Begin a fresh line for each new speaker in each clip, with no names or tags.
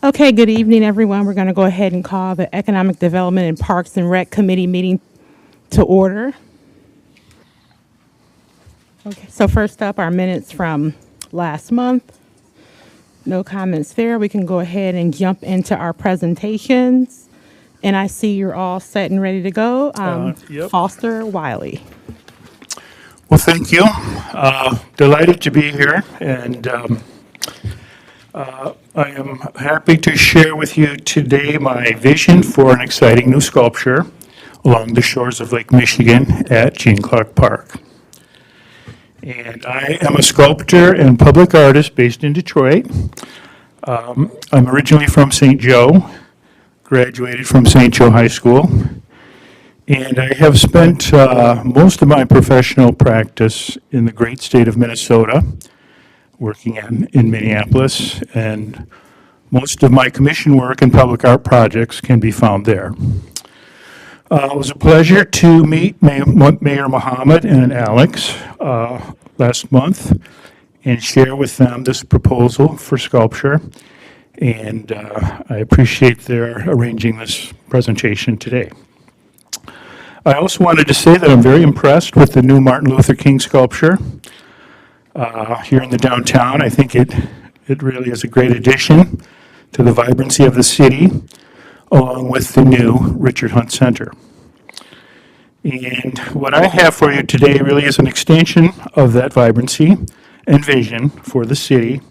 Okay, good evening, everyone. We're going to go ahead and call the Economic Development and Parks and Rec Committee meeting to order. Okay, so first up, our minutes from last month. No comments there. We can go ahead and jump into our presentations. And I see you're all set and ready to go.
Yep.
Foster Wiley.
Well, thank you. Delighted to be here, and I am happy to share with you today my vision for an exciting new sculpture along the shores of Lake Michigan at Gene Clark Park. And I am a sculptor and public artist based in Detroit. I'm originally from St. Joe, graduated from St. Joe High School, and I have spent most of my professional practice in the great state of Minnesota, working in Minneapolis, and most of my commission work and public art projects can be found there. It was a pleasure to meet Mayor Mohammed and Alex last month and share with them this proposal for sculpture. And I appreciate their arranging this presentation today. I also wanted to say that I'm very impressed with the new Martin Luther King sculpture here in the downtown. I think it really is a great addition to the vibrancy of the city, along with the new Richard Hunt Center. And what I have for you today really is an extension of that vibrancy and vision for the city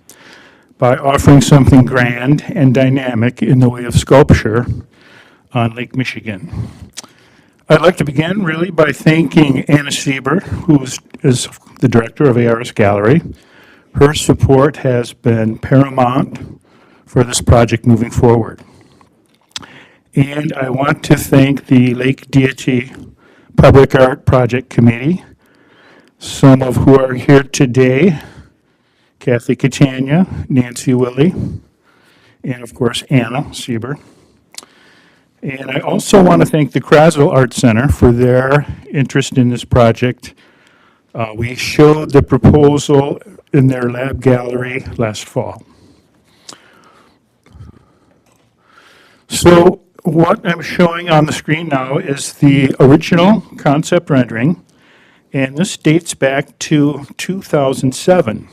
by offering something grand and dynamic in the way of sculpture on Lake Michigan. I'd like to begin really by thanking Anna Sieber, who is the director of ARS Gallery. Her support has been paramount for this project moving forward. And I want to thank the Lake Deity Public Art Project Committee, some of who are here today, Kathy Catania, Nancy Willie, and of course Anna Sieber. And I also want to thank the Krasel Art Center for their interest in this project. We showed the proposal in their lab gallery last fall. So what I'm showing on the screen now is the original concept rendering, and this dates back to 2007.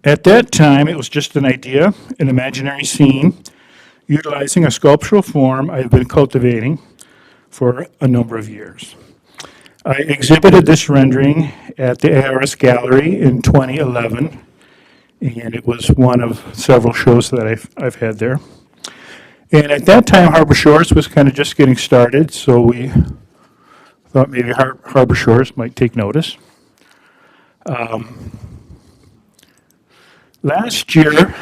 At that time, it was just an idea, an imaginary scene, utilizing a sculptural form I've been cultivating for a number of years. I exhibited this rendering at the ARS Gallery in 2011, and it was one of several shows that I've had there. And at that time, Harbor Shores was kind of just getting started, so we thought maybe Harbor Shores might take notice. Last year,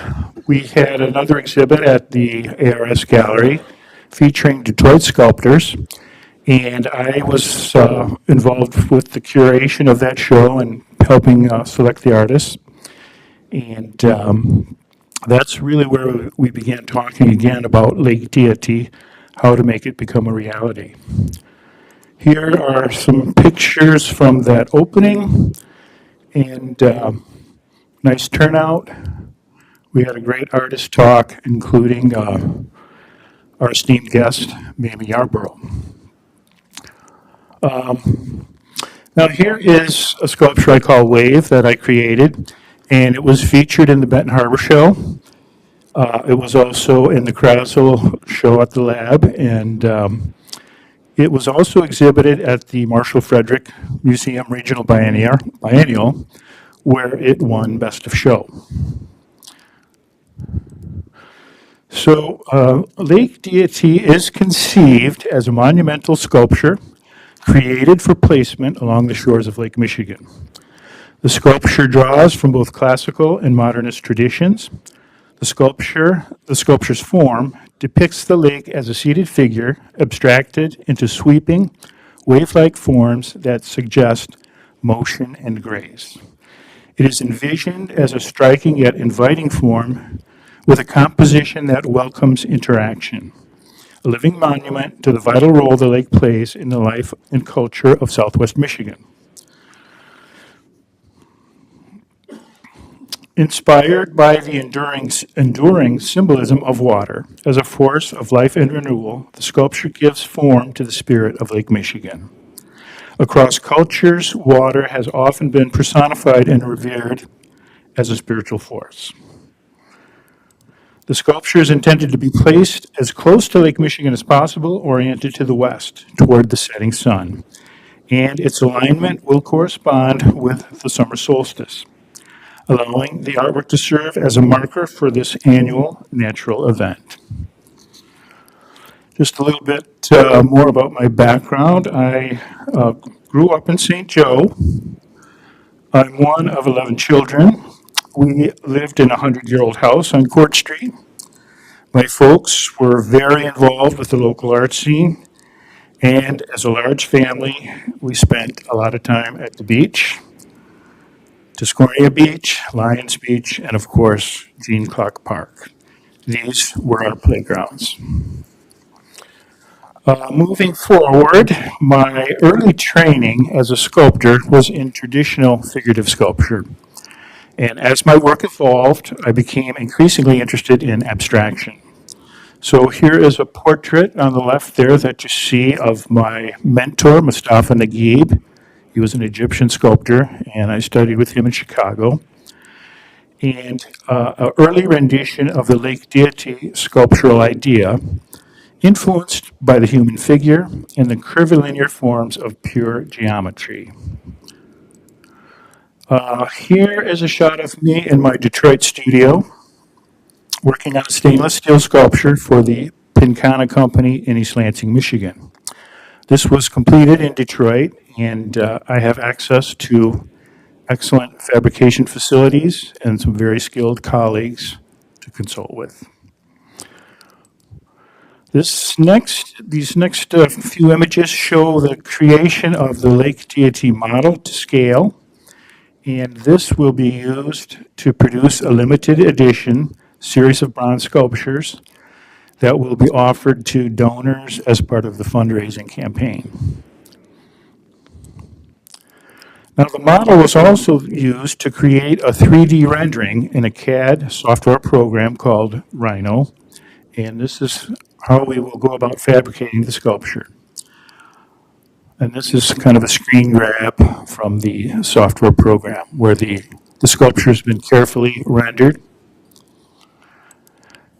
we had another exhibit at the ARS Gallery featuring Detroit sculptors, and I was involved with the curation of that show and helping select the artists. And that's really where we began talking again about Lake Deity, how to make it become a reality. Here are some pictures from that opening, and nice turnout. We had a great artist talk, including our esteemed guest, Mamie Yarborough. Now here is a sculpture I call Wave that I created, and it was featured in the Benton Harbor Show. It was also in the Krasel show at the lab, and it was also exhibited at the Marshall Frederick Museum Regional Biennial, where it won Best of Show. So Lake Deity is conceived as a monumental sculpture created for placement along the shores of Lake Michigan. The sculpture draws from both classical and modernist traditions. The sculpture's form depicts the lake as a seated figure abstracted into sweeping, wave-like forms that suggest motion and grace. It is envisioned as a striking yet inviting form with a composition that welcomes interaction, a living monument to the vital role the lake plays in the life and culture of Southwest Michigan. Inspired by the enduring symbolism of water as a force of life and renewal, the sculpture gives form to the spirit of Lake Michigan. Across cultures, water has often been personified and revered as a spiritual force. The sculpture is intended to be placed as close to Lake Michigan as possible, oriented to the west, toward the setting sun, and its alignment will correspond with the summer solstice, allowing the artwork to serve as a marker for this annual natural event. Just a little bit more about my background. I grew up in St. Joe. I'm one of 11 children. We lived in a 100-year-old house on Court Street. My folks were very involved with the local art scene, and as a large family, we spent a lot of time at the beach, Tuscarora Beach, Lions Beach, and of course, Gene Clark Park. These were our playgrounds. Moving forward, my early training as a sculptor was in traditional figurative sculpture. And as my work evolved, I became increasingly interested in abstraction. So here is a portrait on the left there that you see of my mentor, Mustafa Naguib. He was an Egyptian sculptor, and I studied with him in Chicago. And an early rendition of the lake deity sculptural idea, influenced by the human figure and the curvilinear forms of pure geometry. Here is a shot of me in my Detroit studio, working on a stainless steel sculpture for the Pincana Company in East Lansing, Michigan. This was completed in Detroit, and I have access to excellent fabrication facilities and some very skilled colleagues to consult with. These next few images show the creation of the lake deity model to scale, and this will be used to produce a limited edition series of bronze sculptures that will be offered to donors as part of the fundraising campaign. Now, the model was also used to create a 3D rendering in a CAD software program called Rhino, and this is how we will go about fabricating the sculpture. And this is kind of a screen grab from the software program where the sculpture has been carefully rendered.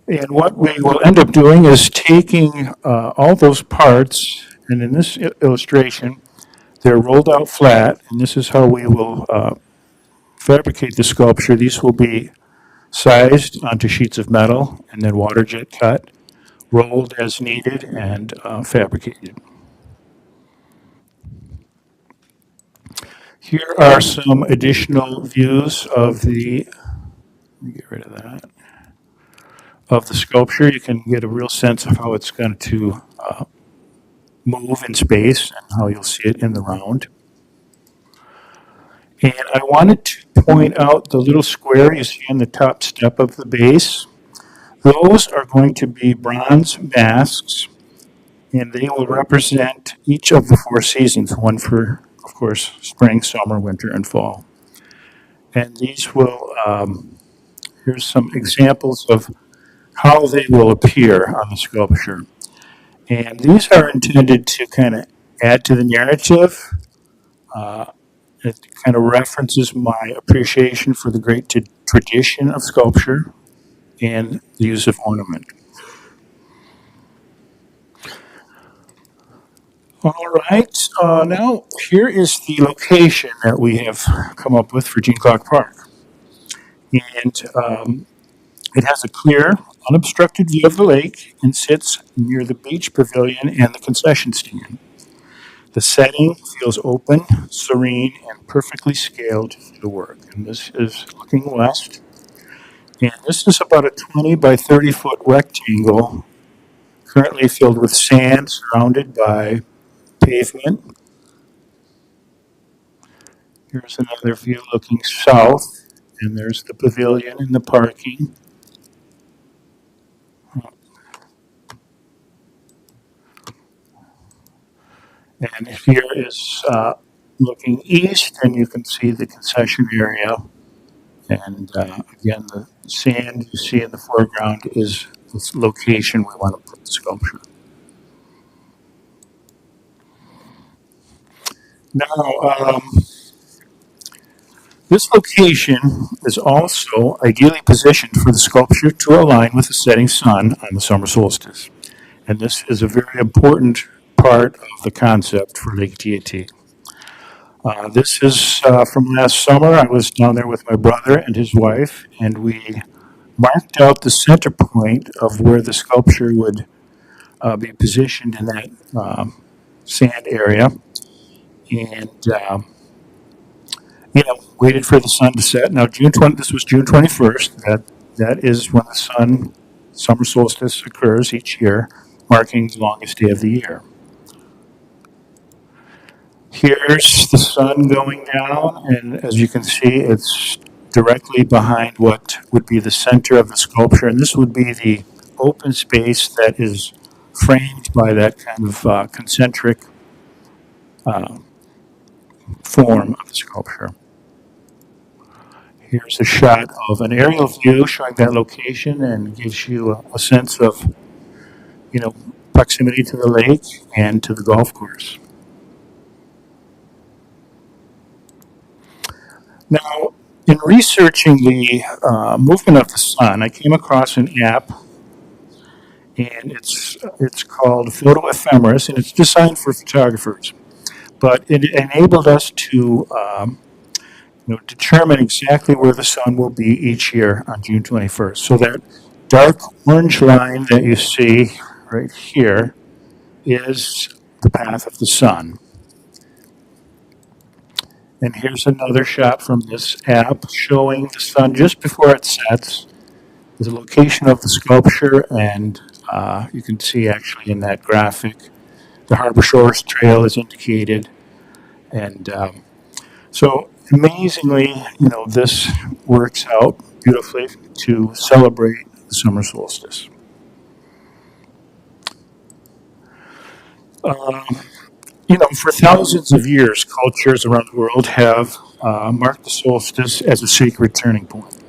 And what we will end up doing is taking all those parts, and in this illustration, they're rolled out flat, and this is how we will fabricate the sculpture. These will be sized onto sheets of metal and then water jet cut, rolled as needed, and fabricated. Here are some additional views of the, let me get rid of that, of the sculpture. You can get a real sense of how it's going to move in space and how you'll see it in the round. And I wanted to point out the little square you see on the top step of the base. Those are going to be bronze masks, and they will represent each of the 4 seasons, one for, of course, spring, summer, winter, and fall. And these will, here's some examples of how they will appear on the sculpture. And these are intended to kind of add to the narrative. It kind of references my appreciation for the great tradition of sculpture and the use of ornament. All right, now here is the location that we have come up with for Gene Clark Park. And it has a clear, unobstructed view of the lake and sits near the beach pavilion and the concession stand. The setting feels open, serene, and perfectly scaled for the work. And this is looking west. And this is about a 20 by 30 foot rectangle, currently filled with sand surrounded by pavement. Here's another view looking south, and there's the pavilion and the parking. And here is looking east, and you can see the concession area And again, the sand you see in the foreground is the location we want to put the sculpture. Now, this location is also ideally positioned for the sculpture to align with the setting sun on the summer solstice. And this is a very important part of the concept for Lake Deity. This is from last summer. I was down there with my brother and his wife, and we marked out the center point of where the sculpture would be positioned in that sand area. And waited for the sun to set. Now, this was June 21st. That is when the summer solstice occurs each year, marking the longest day of the year. Here's the sun going down, and as you can see, it's directly behind what would be the center of the sculpture, and this would be the open space that is framed by that kind of concentric form of the sculpture. Here's a shot of an aerial view showing that location and gives you a sense of, proximity to the lake and to the golf course. Now, in researching the movement of the sun, I came across an app, and it's called Photo Ephemeris, and it's designed for photographers. But it enabled us to determine exactly where the sun will be each year on June 21st. So that dark orange line that you see right here is the path of the sun. And here's another shot from this app showing the sun just before it sets, the location of the sculpture, and you can see actually in that graphic the Harbor Shores Trail is indicated. And so amazingly, this works out beautifully to celebrate the summer solstice. For thousands of years, cultures around the world have marked the solstice as a sacred turning point.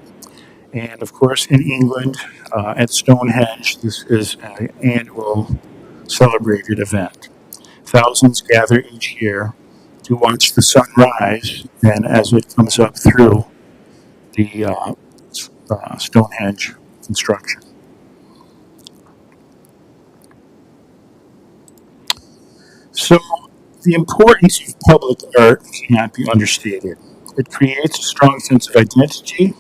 And of course, in England, at Stonehenge, this is an annual celebrated event. Thousands gather each year to watch the sun rise, and as it comes up through the Stonehenge construction. So, the importance of public art cannot be understated. It creates a strong sense of identity,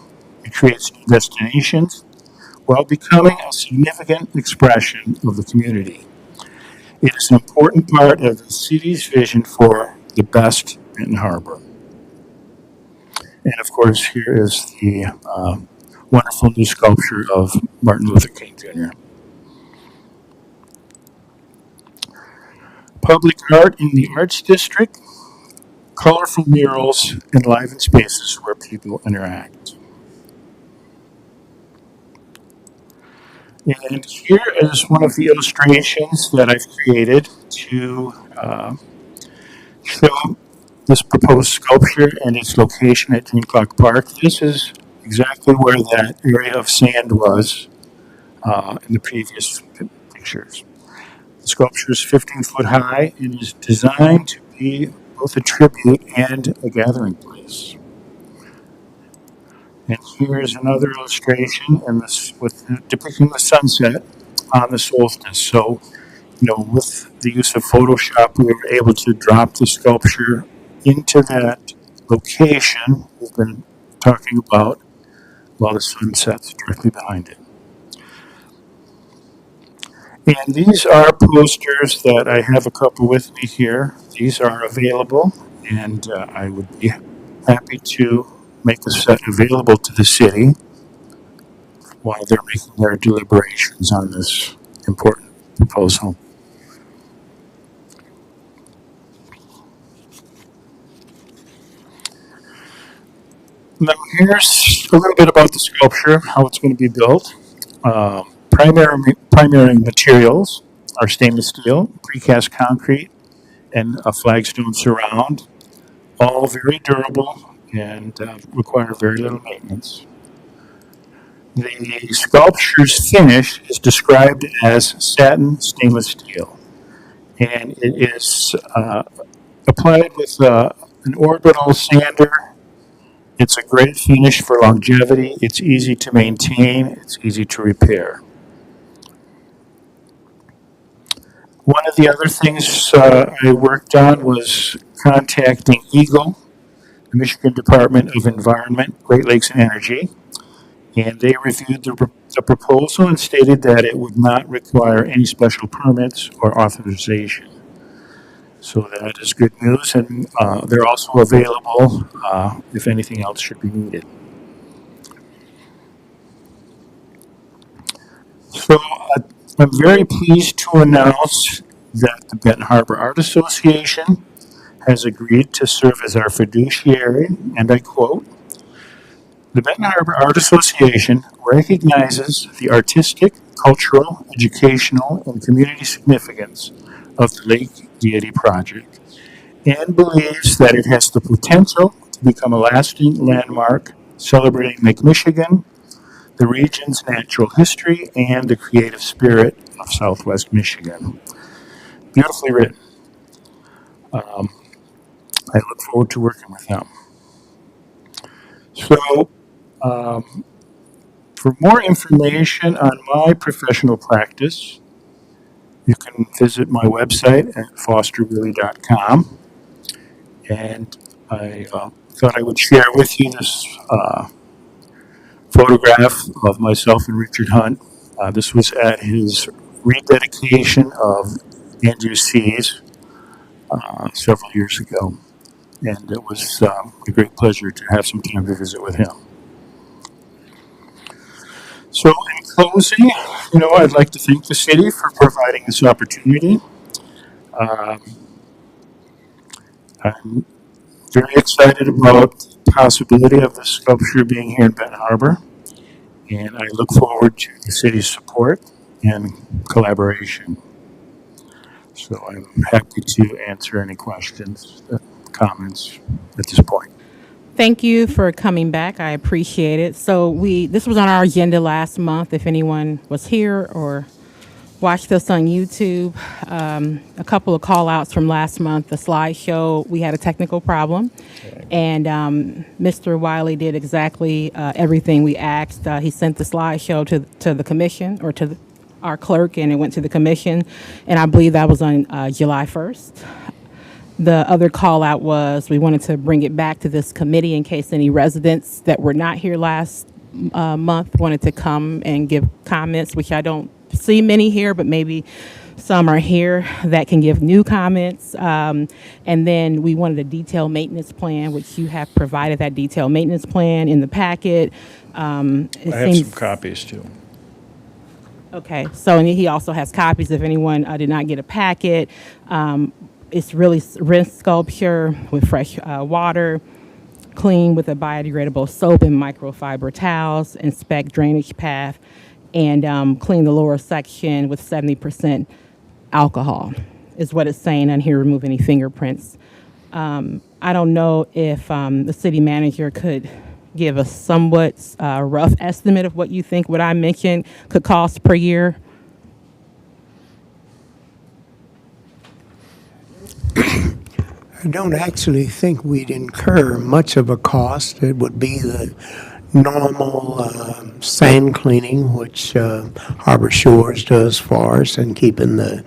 it creates new destinations, while becoming a significant expression of the community. It is an important part of the city's vision for the best Benton Harbor. And of course, here is the wonderful new sculpture of Martin Luther King Jr. Public art in the Arts District, colorful murals, enliven spaces where people interact. And here is one of the illustrations that I've created to show this proposed sculpture and its location at Green Clock Park. This is exactly where that area of sand was in the previous pictures. The sculpture is 15 foot high and is designed to be both a tribute and a gathering place. And here's another illustration depicting the sunset on the solstice. So, with the use of Photoshop, we were able to drop the sculpture into that location we've been talking about while the sun sets directly behind it. And these are posters that I have a couple with me here. These are available, and I would be happy to make a set available to the city while they're making their deliberations on this important proposal. Now here's a little bit about the sculpture, how it's going to be built. Primary materials are stainless steel, precast concrete, and a flagstone surround, all very durable and require very little maintenance. The sculpture's finish is described as satin stainless steel, and it is applied with an orbital sander. It's a great finish for longevity. It's easy to maintain. It's easy to repair. One of the other things I worked on was contacting EGLE, the Michigan Department of Environment, Great Lakes and Energy, and they reviewed the proposal and stated that it would not require any special permits or authorization. So that is good news, and they're also available if anything else should be needed. So I'm very pleased to announce that the Benton Harbor Art Association has agreed to serve as our fiduciary, and I quote, "The Benton Harbor Art Association recognizes the artistic, cultural, educational, and community significance of the Lake Deity Project and believes that it has the potential to become a lasting landmark celebrating Lake Michigan, the region's natural history, and the creative spirit of Southwest Michigan." Beautifully written. I look forward to working with them. So, for more information on my professional practice, you can visit my website at fosterwilly.com. And I thought I would share with you this photograph of myself and Richard Hunt. This was at his rededication of Andrew C's several years ago. And it was a great pleasure to have some time to visit with him. So, in closing, I'd like to thank the city for providing this opportunity. I'm very excited about the possibility of this sculpture being here in Benton Harbor, and I look forward to the city's support and collaboration. So I'm happy to answer any questions, comments at this point.
Thank you for coming back. I appreciate it. So this was on our agenda last month. If anyone was here or watched this on YouTube, a couple of call outs from last month. The slideshow, we had a technical problem, and Mr. Wiley did exactly everything we asked. He sent the slideshow to the commission or to our clerk, and it went to the commission, and I believe that was on July 1st. The other call out was we wanted to bring it back to this committee in case any residents that were not here last month wanted to come and give comments, which I don't see many here, but maybe some are here that can give new comments. And then we wanted a detailed maintenance plan, which you have provided that detailed maintenance plan in the packet.
I have some copies too.
Okay, so and he also has copies if anyone did not get a packet. It's really rinse sculpture with fresh water, clean with a biodegradable soap and microfiber towels, inspect drainage path, and clean the lower section with 70% alcohol, is what it's saying on here, remove any fingerprints. I don't know if the city manager could give a somewhat rough estimate of what you think what I mentioned could cost per year.
I don't actually think we'd incur much of a cost. It would be the normal sand cleaning, which Harbor Shores does for us, and keeping the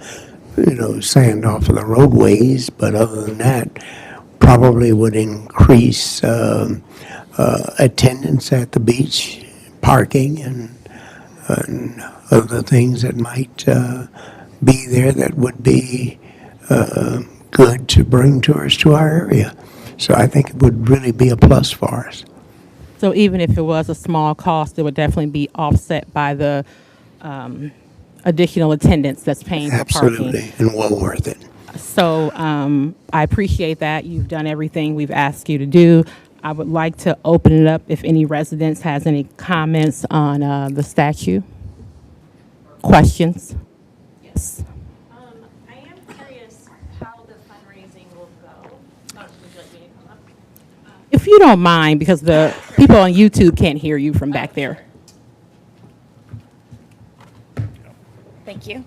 sand off of the roadways. But other than that, probably would increase attendance at the beach, parking, and other things that might be there that would be good to bring tourists to our area. So I think it would really be a plus for us.
So even if it was a small cost, it would definitely be offset by the additional attendance that's paying for parking.
Absolutely, and well worth it.
So I appreciate that. You've done everything we've asked you to do. I would like to open it up if any residents has any comments on the statue. Questions? Yes.
I am curious how the fundraising will go. Would you like me to come up?
if you don't mind, because the people on YouTube can't hear you from back there.
Thank you.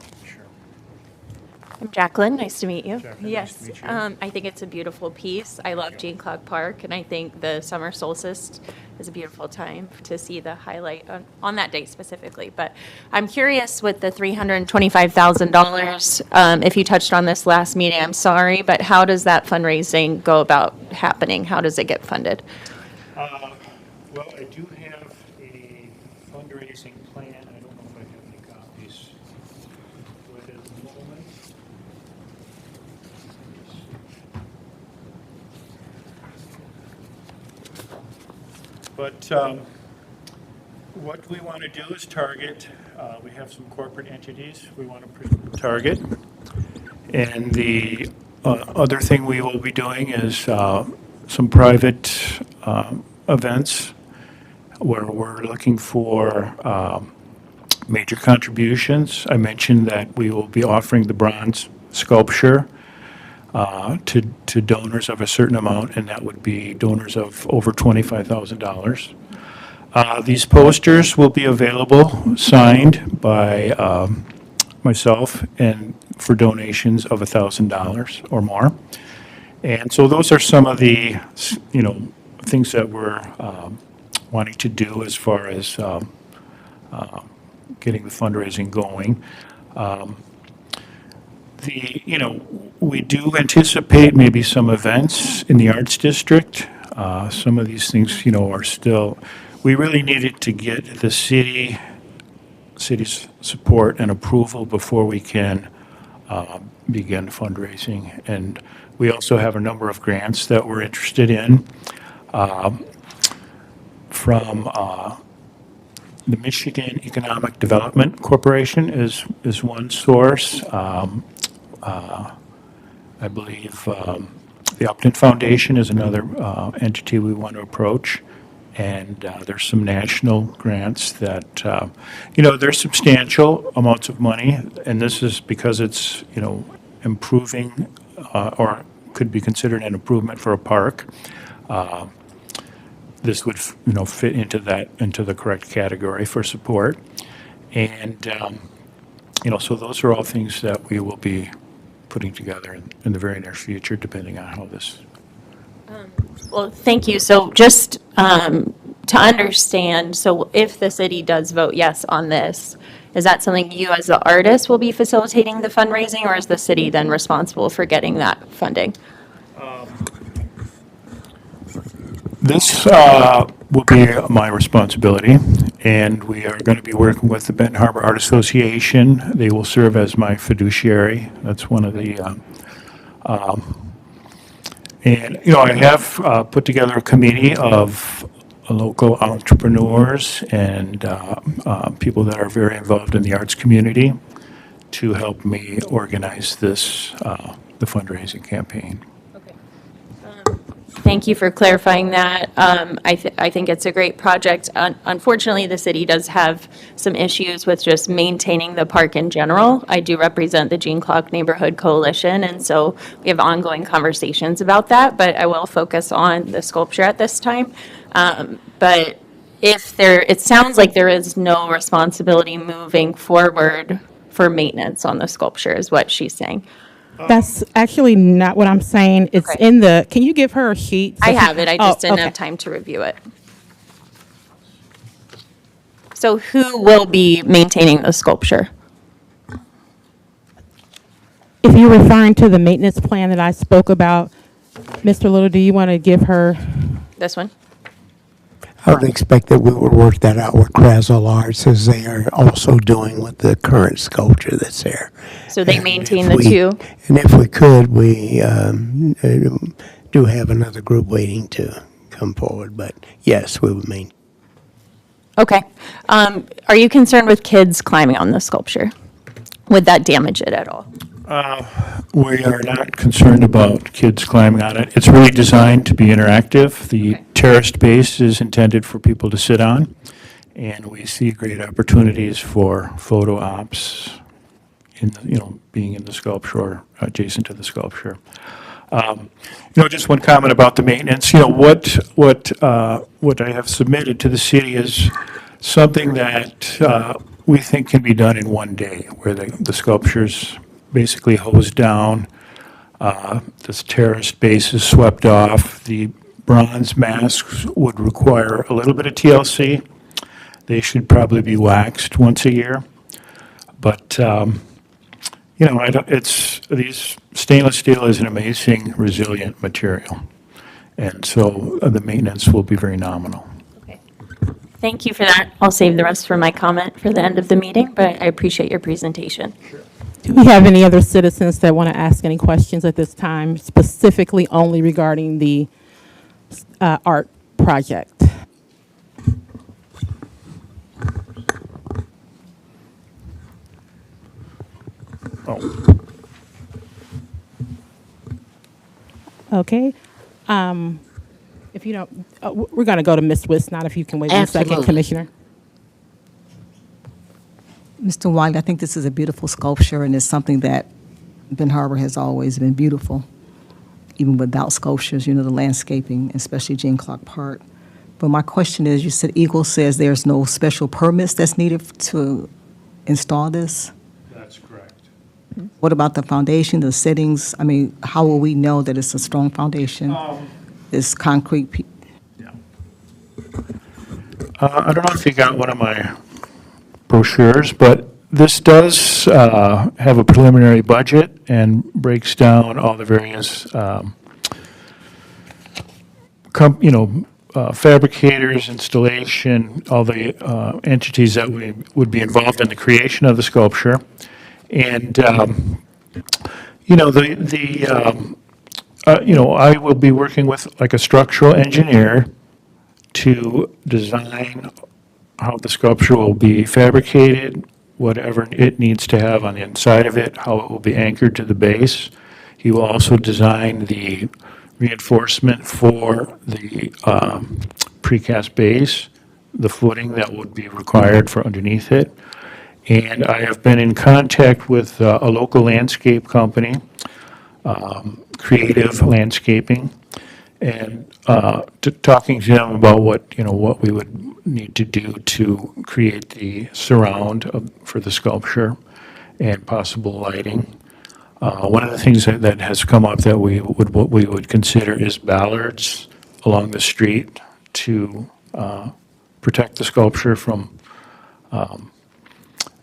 I'm Jacqueline. Nice to meet you. Yes,
meet you.
I think it's a beautiful piece. I love Jean Clark Park, and I think the summer solstice is a beautiful time to see the highlight on that date specifically. But I'm curious with the $325,000, if you touched on this last meeting, I'm sorry, but how does that fundraising go about happening? How does it get funded?
Well, I do have a fundraising plan. I don't know if I have any copies with it at the moment. But what we want to do is target, we have some corporate entities we want to target. And the other thing we will be doing is some private events where we're looking for major contributions. I mentioned that we will be offering the bronze sculpture to donors of a certain amount, and that would be donors of over $25,000. These posters will be available, signed by myself, and for donations of $1,000 or more. And so those are some of the, things that we're wanting to do as far as getting the fundraising going. We do anticipate maybe some events in the Arts District. Some of these things, are still, we really needed to get the city's support and approval before we can begin fundraising. And we also have a number of grants that we're interested in from the Michigan Economic Development Corporation is one source. I believe the Upton Foundation is another entity we want to approach. And there's some national grants that, they're substantial amounts of money. And this is because it's, improving or could be considered an improvement for a park. This would, fit into the correct category for support. And, so those are all things that we will be putting together in the very near future, depending on how this.
Well, thank you. So just to understand, so if the city does vote yes on this, is that something you as the artist will be facilitating the fundraising, or is the city then responsible for getting that funding?
This will be my responsibility, and we are going to be working with the Benton Harbor Art Association. They will serve as my fiduciary. That's one of the, I have put together a committee of local entrepreneurs and people that are very involved in the arts community to help me organize this, the fundraising campaign.
Thank you for clarifying that. I think it's a great project. Unfortunately, the city does have some issues with just maintaining the park in general. I do represent the Jean Clark Neighborhood Coalition, and so we have ongoing conversations about that, but I will focus on the sculpture at this time. But it sounds like there is no responsibility moving forward for maintenance on the sculpture, is what she's saying.
That's actually not what I'm saying. It's
Okay.
in the, can you give her a sheet?
I have it, I just didn't
okay.
have time to review it. So who will be maintaining the sculpture?
If you're referring to the maintenance plan that I spoke about, Mr. Little, do you want to give her?
This one?
I would expect that we would work that out with Crazel Arts, as they are also doing with the current sculpture that's there.
So they
And
maintain
if
the
we-
two?
And if we could, we do have another group waiting to come forward, but yes, we would maintain.
Okay. Are you concerned with kids climbing on the sculpture? Would that damage it at all?
We are not concerned about kids climbing on it. It's really designed to be interactive. The
Okay.
terraced base is intended for people to sit on, and we see great opportunities for photo ops in, being in the sculpture or adjacent to the sculpture. Just one comment about the maintenance. What I have submitted to the city is something that we think can be done in one day, where the sculpture's basically hosed down, this terraced base is swept off, the bronze masks would require a little bit of TLC. They should probably be waxed once a year. But, these stainless steel is an amazing resilient material. And so the maintenance will be very nominal.
Thank you for that. I'll save the rest for my comment for the end of the meeting, but I appreciate your presentation.
Do we have any other citizens that want to ask any questions at this time, specifically only regarding the art project?
Oh,
Okay. If you don't, we're going to go to Ms. Wisnot, if you can wait 1 second,
Absolutely.
Commissioner.
Mr. Wiley, I think this is a beautiful sculpture, and it's something that Ben Harbor has always been beautiful, even without sculptures, the landscaping, especially Jean Clark Park. But my question is, you said Eagle says there's no special permits that's needed to install this?
that's correct.
What about the foundation, the settings? I mean, how will we know that it's a strong foundation? It's concrete?
Yeah. I don't know if you got one of my brochures, but this does have a preliminary budget and breaks down all the various, fabricators, installation, all the entities that would be involved in the creation of the sculpture. And, I will be working with like a structural engineer to design how the sculpture will be fabricated, whatever it needs to have on the inside of it, how it will be anchored to the base. He will also design the reinforcement for the precast base, the footing that would be required for underneath it. And I have been in contact with a local landscape company, Creative Landscaping, and talking to them about what we would need to do to create the surround for the sculpture and possible lighting. One of the things that has come up that what we would consider is bollards along the street to protect the sculpture from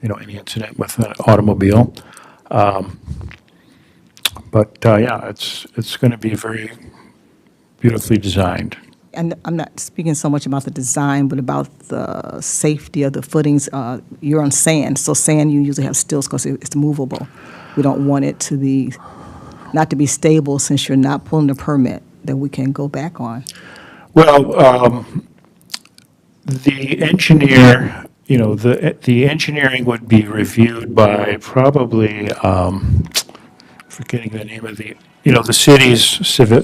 any incident with an automobile. It's going to be very beautifully designed.
And I'm not speaking so much about the design, but about the safety of the footings. You're on sand, so sand you usually have stills because it's movable. We don't want it to be, not to be stable since you're not pulling the permit that we can go back on.
Well, the engineer, the engineering would be reviewed by probably, forgetting the name of the city's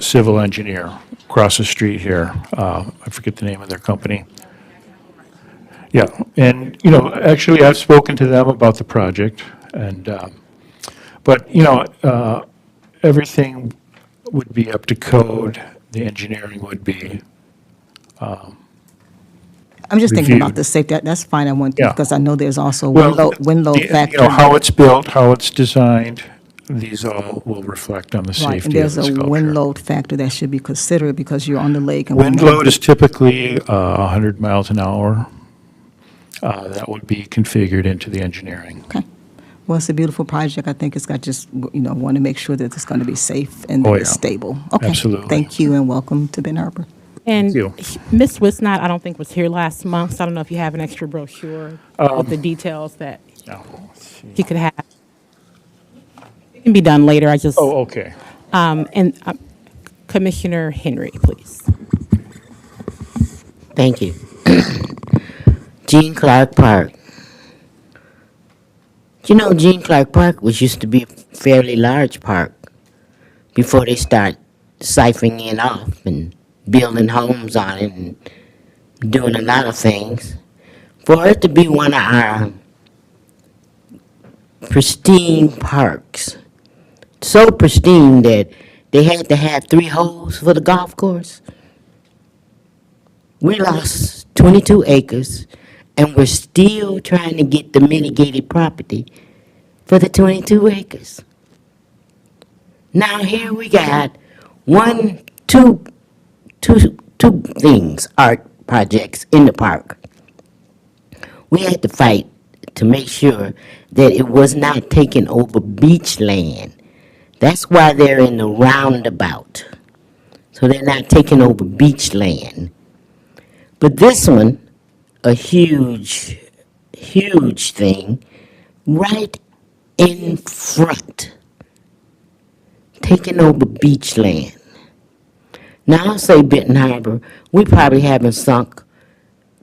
civil engineer across the street here. I forget the name of their company. Yeah, and, actually, I've spoken to them about the project, and, but, everything would be up to code. The engineering would be,
I'm just thinking about
reviewed.
the safety. That's fine. I want,
Yeah.
because I know there's also
well,
wind load factor.
how it's built, how it's designed, these all will reflect on the
Right, and
safety of
there's
the
a
sculpture.
wind load factor that should be considered because you're on the lake. And
Wind load is typically 100 miles an hour. That would be configured into the engineering.
Okay. Well, it's a beautiful project. I think it's got want to make sure that it's going to be safe and
Oh, yeah.
stable. Okay.
Absolutely.
Thank you and welcome to Ben Harbor.
And
you.
Ms. Wisnot, I don't think was here last month, so I don't know if you have an extra brochure with the details that
Now, let's see.
you could have. It can be done later, I just,
Oh, okay.
and Commissioner Henry, please.
Thank you. Jean Clark Park. Jean Clark Park used to be a fairly large park before they start siphoning it off and building homes on it and doing a lot of things. For it to be one of our pristine parks, so pristine that they had to have 3 holes for the golf course. We lost 22 acres, and we're still trying to get the mitigated property for the 22 acres. Now here we got two things, art projects in the park. We had to fight to make sure that it was not taking over beach land. That's why they're in the roundabout. So they're not taking over beach land. But this one, a huge, huge thing, right in front, taking over beach land. Now I'll say Benton Harbor, we probably haven't sunk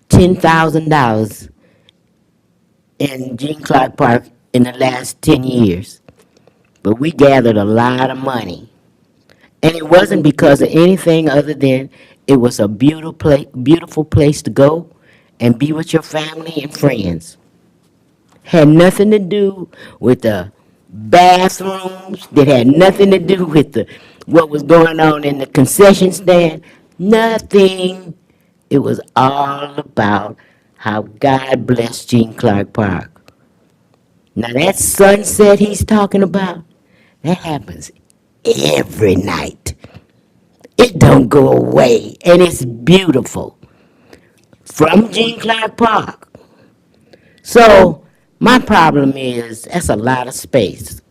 $10,000 in Gene Clark Park in the last 10 years. But we gathered a lot of money. And it wasn't because of anything other than it was a beautiful place to go and be with your family and friends. Had nothing to do with the bathrooms. That had nothing to do with what was going on in the concession stand. Nothing. It was all about how God blessed Gene Clark Park. Now that sunset he's talking about, that happens every night. It don't go away, and it's beautiful. From Gene Clark Park. So, my problem is, that's a lot of space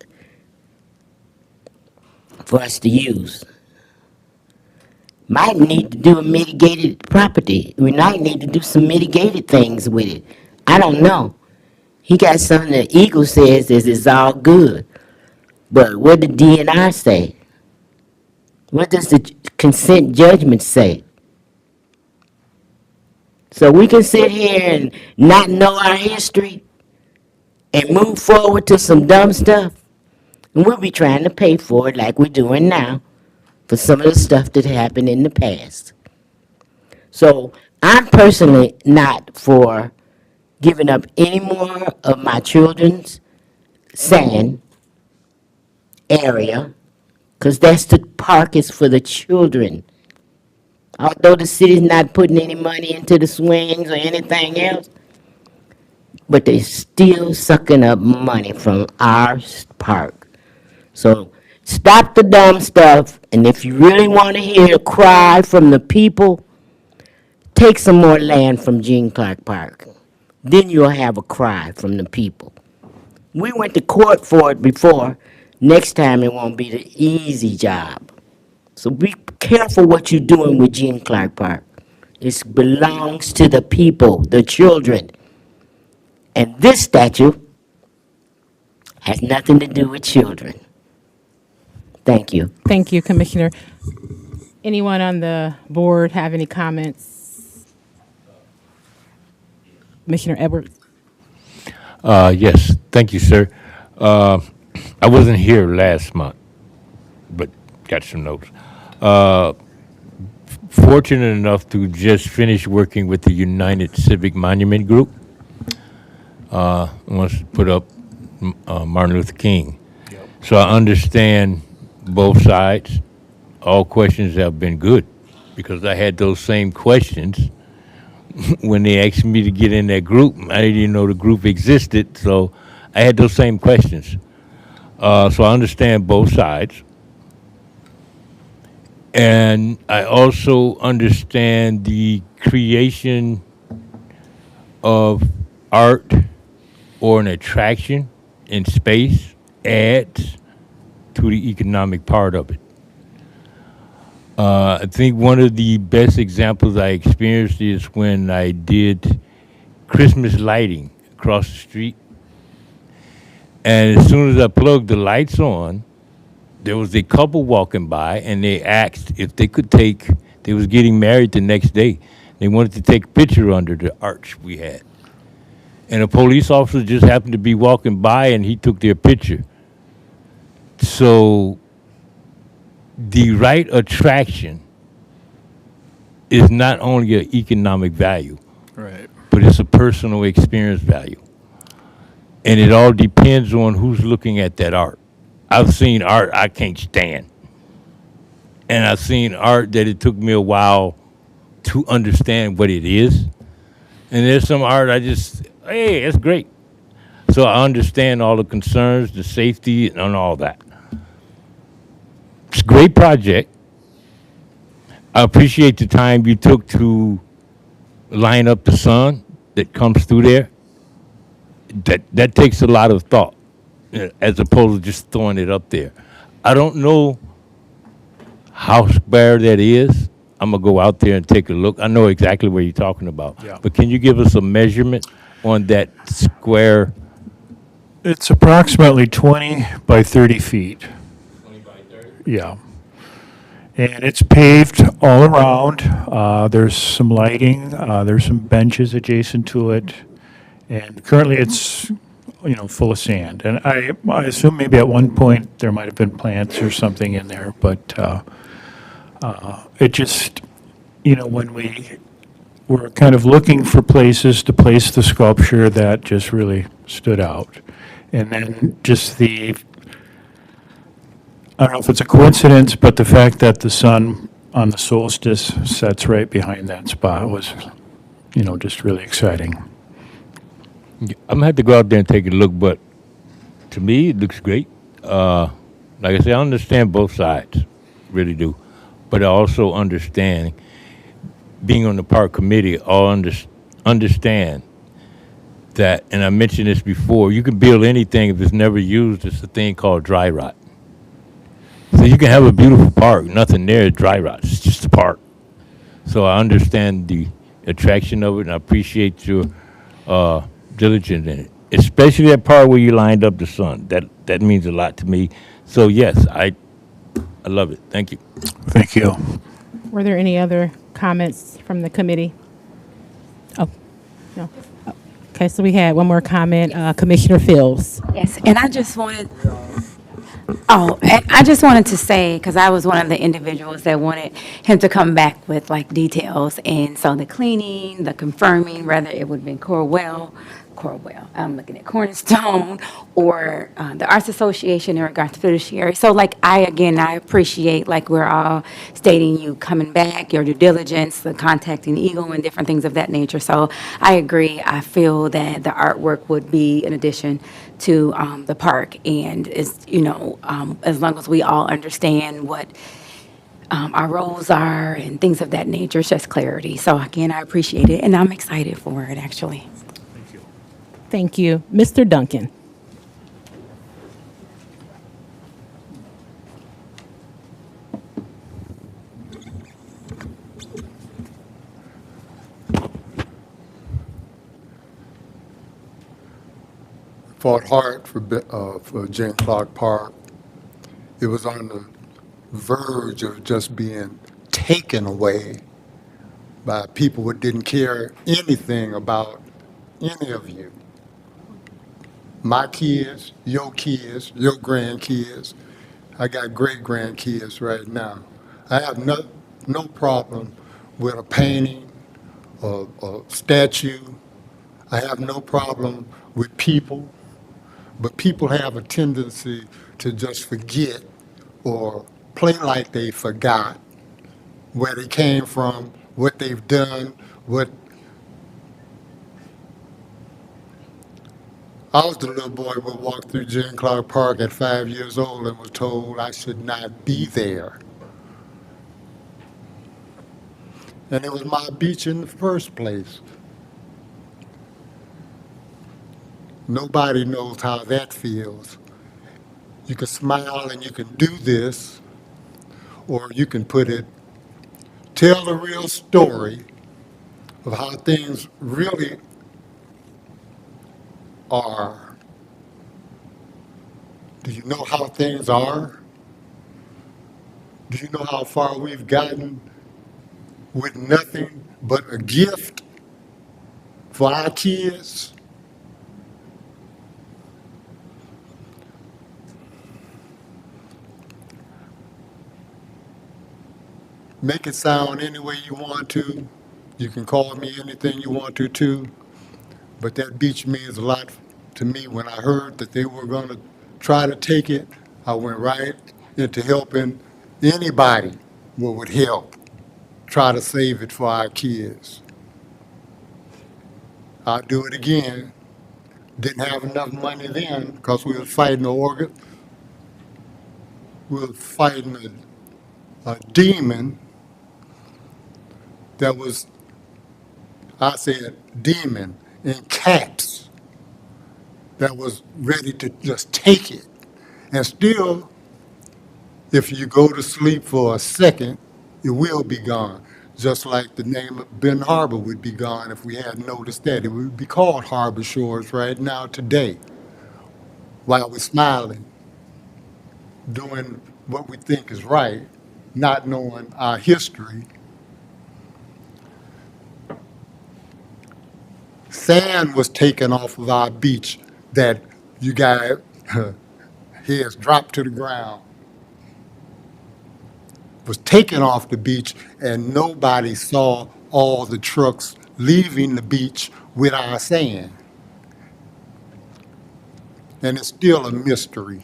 for us to use. Might need to do a mitigated property. We might need to do some mitigated things with it. I don't know. He got something that Eagle says is it's all good. But what did DNR say? What does the consent judgment say? So we can sit here and not know our history and move forward to some dumb stuff. And we'll be trying to pay for it like we're doing now for some of the stuff that happened in the past. So I'm personally not for giving up any more of my children's sand area, because that's the park is for the children. Although the city's not putting any money into the swings or anything else, but they still sucking up money from our park. So stop the dumb stuff, and if you really want to hear a cry from the people, take some more land from Gene Clark Park. Then you'll have a cry from the people. We went to court for it before. Next time it won't be the easy job. So be careful what you're doing with Gene Clark Park. It belongs to the people, the children. And this statue has nothing to do with children. Thank you.
Thank you, Commissioner. Anyone on the board have any comments? Commissioner Edwards?
Yes, thank you, sir. I wasn't here last month, but got some notes. Fortunate enough to just finish working with the United Civic Monument Group. Wants to put up Martin Luther King. Yep. So I understand both sides. All questions have been good because I had those same questions when they asked me to get in that group. I didn't even know the group existed, so I had those same questions. So I understand both sides. And I also understand the creation of art or an attraction in space adds to the economic part of it. I think one of the best examples I experienced is when I did Christmas lighting across the street. And as soon as I plugged the lights on, there was a couple walking by, and they asked if they could they was getting married the next day. They wanted to take a picture under the arch we had. And a police officer just happened to be walking by, and he took their picture. So the right attraction is not only an economic value,
Right.
but it's a personal experience value. And it all depends on who's looking at that art. I've seen art I can't stand. and I've seen art that it took me a while to understand what it is. And there's some art I just, hey, it's great. So I understand all the concerns, the safety, and all that. It's a great project. I appreciate the time you took to line up the sun that comes through there. That takes a lot of thought, as opposed to just throwing it up there. I don't know how square that is. I'm gonna go out there and take a look. I know exactly what you're talking about.
Yeah.
But can you give us a measurement on that square?
It's approximately 20 by 30 feet.
20 by 30?
Yeah. And it's paved all around. There's some lighting, there's some benches adjacent to it. And currently it's, full of sand. And I assume maybe at one point there might have been plants or something in there, but it just, when we were kind of looking for places to place the sculpture, that just really stood out. And then just I don't know if it's a coincidence, but the fact that the sun on the solstice sets right behind that spot was, just really exciting.
I'm gonna have to go out there and take a look, but to me, it looks great. Like I say, I understand both sides, really do. But I also understand, being on the park committee, understand that, and I mentioned this before, you can build anything if it's never used. It's a thing called dry rot. So you can have a beautiful park, nothing there is dry rot. It's just a park. So I understand the attraction of it, and I appreciate your diligence in it, especially that part where you lined up the sun. That means a lot to me. So yes, I love it. Thank you.
Thank you.
Were there any other comments from the committee? Oh, no. Oh, okay, so we had one more comment, Commissioner Fields.
Yes, and I just wanted to say, because I was one of the individuals that wanted him to come back with like details. And so the cleaning, the confirming, whether it would have been Corwell, I'm looking at Cornerstone, or the Arts Association in regards to fiduciary. So like, I appreciate, like we're all stating, you coming back, your due diligence, the contacting Eagle and different things of that nature. So I agree. I feel that the artwork would be in addition to the park, and it's, as long as we all understand what our roles are and things of that nature, it's just clarity. So again, I appreciate it, and I'm excited for it, actually.
Thank you. Mr. Duncan.
Fought hard for Jane Clark Park. It was on the verge of just being taken away by people who didn't care anything about any of you. My kids, your grandkids. I got great grandkids right now. I have no problem with a painting or a statue. I have no problem with people. But people have a tendency to just forget or play like they forgot where they came from, what they've done, I was the little boy who walked through Jane Clark Park at 5 years old and was told I should not be there. And it was my beach in the first place. Nobody knows how that feels. You can smile and you can do this, or you can tell the real story of how things really are. Do you know how things are? Do you know how far we've gotten with nothing but a gift for our kids? Make it sound any way you want to. You can call me anything you want to too. But that beach means a lot to me. When I heard that they were going to try to take it, I went right into helping anybody what would help try to save it for our kids. I'll do it again. Didn't have enough money then because we were fighting a demon that was, I said, demon in caps that was ready to just take it. And still, if you go to sleep for a second, it will be gone. Just like the name of Ben Harbor would be gone if we hadn't noticed that. It would be called Harbor Shores right now today, while we're smiling, doing what we think is right, not knowing our history. Sand was taken off of our beach that you guys heads dropped to the ground. Was taken off the beach, and nobody saw all the trucks leaving the beach with our sand. And it's still a mystery.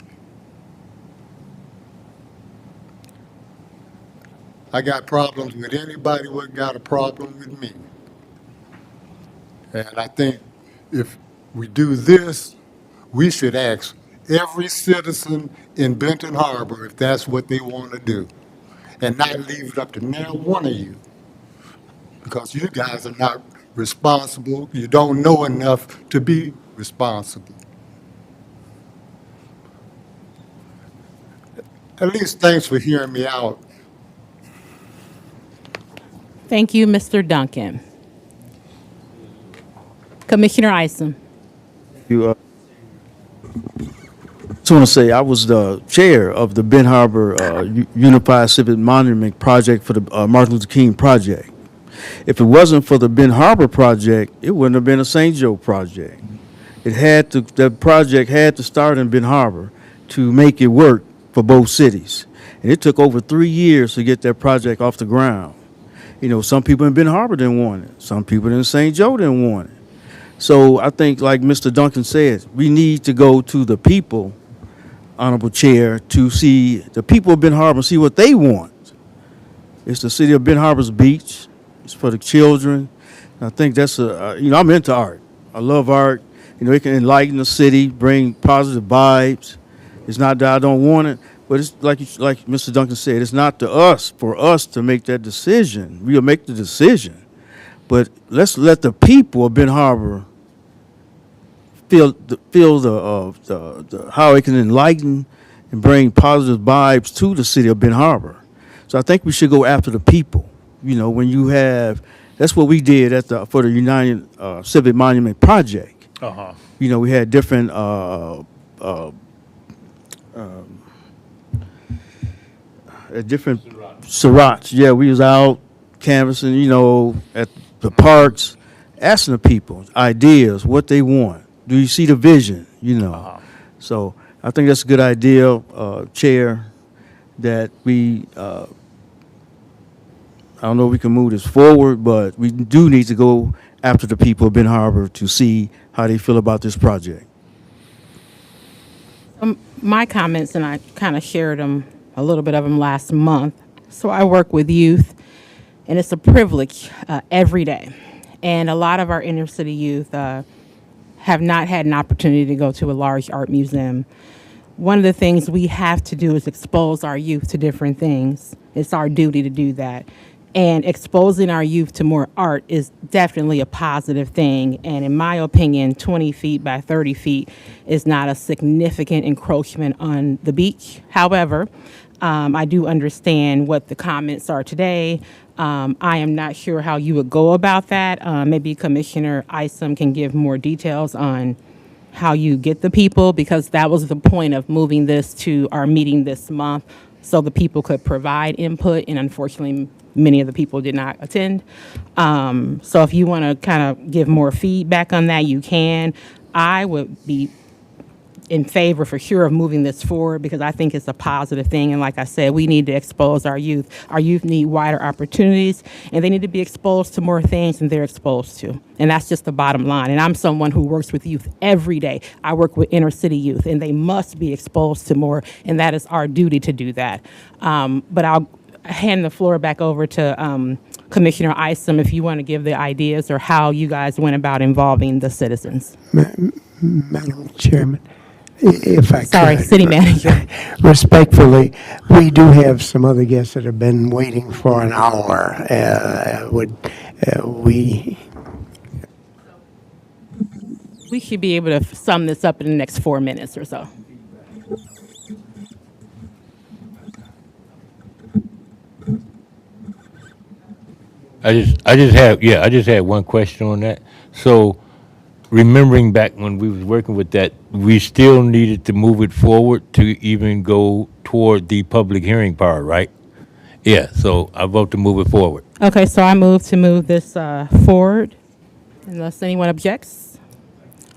I got problems with anybody who got a problem with me. And I think if we do this, we should ask every citizen in Benton Harbor if that's what they want to do, and not leave it up to now one of you, because you guys are not responsible. You don't know enough to be responsible. At least thanks for hearing me out.
Thank you, Mr. Duncan. Commissioner Isom.
You, just want to say I was the chair of the Ben Harbor Unified Civic Monument Project for the Martin Luther King Project. If it wasn't for the Ben Harbor project, it wouldn't have been a St. Joe project. That project had to start in Ben Harbor to make it work for both cities. And it took over 3 years to get that project off the ground. You know, some people in Ben Harbor didn't want it. Some people in St. Joe didn't want it. So I think, like Mr. Duncan said, we need to go to the people, Honorable Chair, to see the people of Ben Harbor, see what they want. It's the city of Ben Harbor's beach. It's for the children. I think that's I'm into art. I love art. You know, it can enlighten the city, bring positive vibes. It's not that I don't want it, but it's like Mr. Duncan said, it's not for us to make that decision. We'll make the decision, but let's let the people of Ben Harbor feel the how it can enlighten and bring positive vibes to the city of Ben Harbor. So I think we should go after the people. You know, when you have, that's what we did for the United Civic Monument Project.
Uh-huh.
You know, we had different Sirats. Yeah, we was out canvassing, you know, at the parks, asking the people ideas, what they want. Do you see the vision? You know.
Uh-huh.
So I think that's a good idea, Chair, that we, I don't know if we can move this forward, but we do need to go after the people of Ben Harbor to see how they feel about this project.
My comments, and I kind of shared them, a little bit of them last month. So I work with youth, and it's a privilege every day. And a lot of our inner city youth have not had an opportunity to go to a large art museum. One of the things we have to do is expose our youth to different things. It's our duty to do that. And exposing our youth to more art is definitely a positive thing. And in my opinion, 20 feet by 30 feet is not a significant encroachment on the beach. However, I do understand what the comments are today. I am not sure how you would go about that. Maybe Commissioner Isom can give more details on how you get the people, because that was the point of moving this to our meeting this month, so the people could provide input, and unfortunately, many of the people did not attend. So if you want to kind of give more feedback on that, you can. I would be in favor for sure of moving this forward, because I think it's a positive thing. And like I said, we need to expose our youth. Our youth need wider opportunities, and they need to be exposed to more things than they're exposed to. And that's just the bottom line. And I'm someone who works with youth every day. I work with inner city youth, and they must be exposed to more, and that is our duty to do that. But hand the floor back over to Commissioner Isom if you want to give the ideas or how you guys went about involving the citizens.
Madam Chairman, if I could.
Sorry, City Manager.
Respectfully, we do have some other guests that have been waiting for an hour.
We should be able to sum this up in the next 4 minutes or so.
I just had one question on that. So, remembering back when we was working with that, we still needed to move it forward to even go toward the public hearing part, right? Yeah, so I vote to move it forward.
Okay, so I move to move this forward unless anyone objects.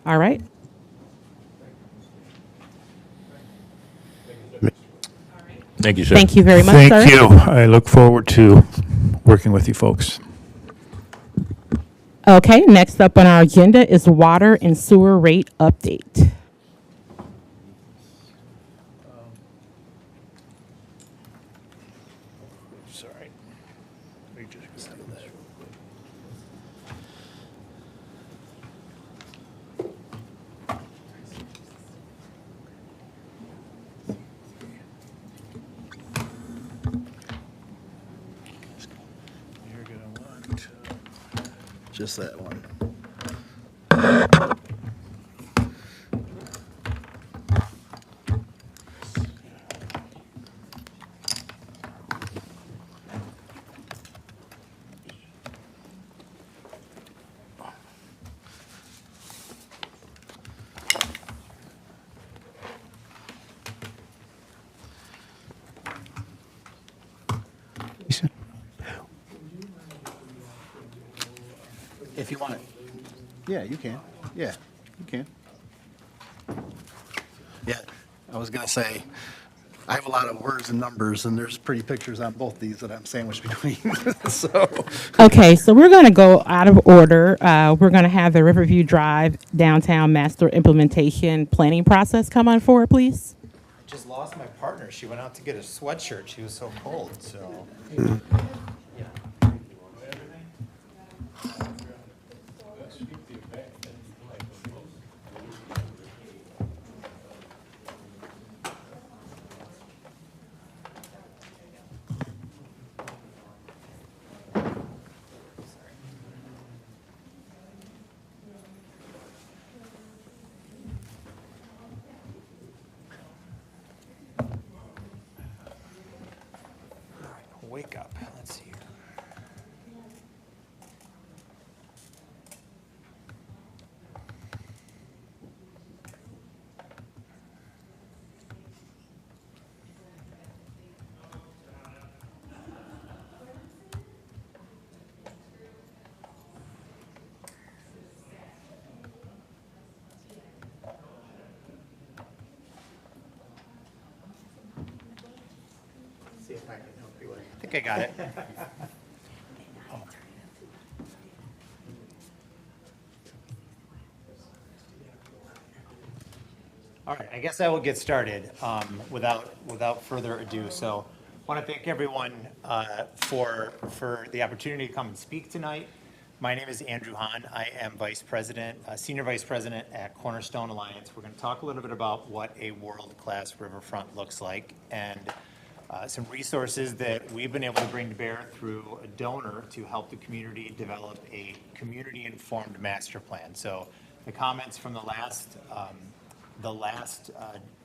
All right.
Thank you, sir.
Thank you very much, sir.
Thank you. I look forward to working with you folks.
Okay, next up on our agenda is water and sewer rate update.
Sorry.
Just that one. If you want it. Yeah, you can. Yeah, you can. Yeah, I was gonna say, I have a lot of words and numbers, and there's pretty pictures on both these that I'm sandwiched between, so.
Okay, so we're going to go out of order. We're going to have the Riverview Drive Downtown Master Implementation Planning Process come on forward, please.
Just lost my partner. She went out to get a sweatshirt. She was so cold, so. Wake up. Let's see here. See if I can help you with it. I think I got it. All right, I guess I will get started without further ado. So, I want to thank everyone for the opportunity to come and speak tonight. My name is Andrew Hahn. I am Vice President, Senior Vice President at Cornerstone Alliance. We're going to talk a little bit about what a world-class riverfront looks like and some resources that we've been able to bring to bear through a donor to help the community develop a community-informed master plan. So the comments from the last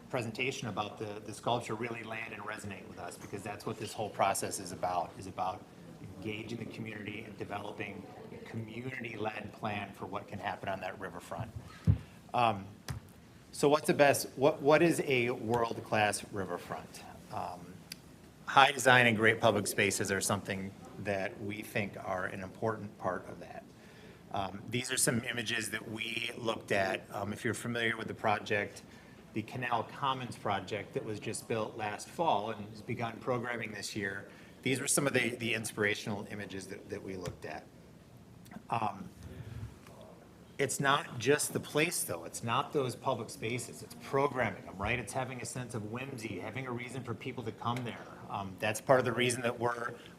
presentation about the sculpture really land and resonate with us, because that's what this whole process is about engaging the community and developing a community-led plan for what can happen on that riverfront. So what is a world-class riverfront? High design and great public spaces are something that we think are an important part of that. These are some images that we looked at. If you're familiar with the project, the Canal Commons project that was just built last fall and has begun programming this year, these were some of the inspirational images that we looked at. It's not just the place, though. It's not those public spaces. It's programming them, right? It's having a sense of whimsy, having a reason for people to come there. That's part of the reason that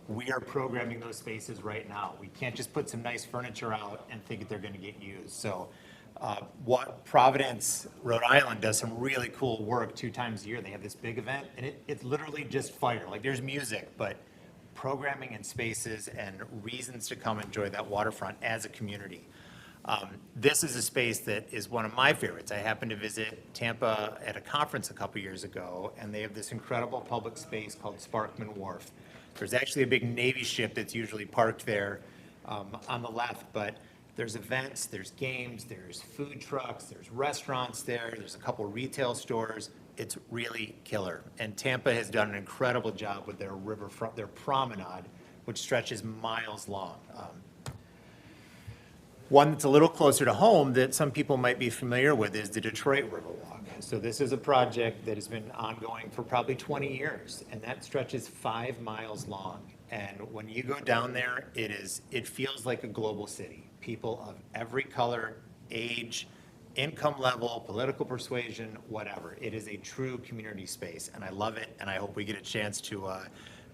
we are programming those spaces right now. We can't just put some nice furniture out and think that they're going to get used. So what Providence, Rhode Island does some really cool work 2 times a year. They have this big event, and it's literally just fire. Like, there's music, but programming and spaces and reasons to come enjoy that waterfront as a community. This is a space that is one of my favorites. I happened to visit Tampa at a conference a couple years ago, and they have this incredible public space called Sparkman Wharf. There's actually a big Navy ship that's usually parked there on the left, but there's events, there's games, there's food trucks, there's restaurants there, there's a couple retail stores. It's really killer. And Tampa has done an incredible job with their riverfront, their promenade, which stretches miles long. One that's a little closer to home that some people might be familiar with is the Detroit Riverwalk. So this is a project that has been ongoing for probably 20 years, and that stretches 5 miles long. And when you go down there, it feels like a global city. People of every color, age, income level, political persuasion, whatever. It is a true community space, and I love it, and I hope we get a chance to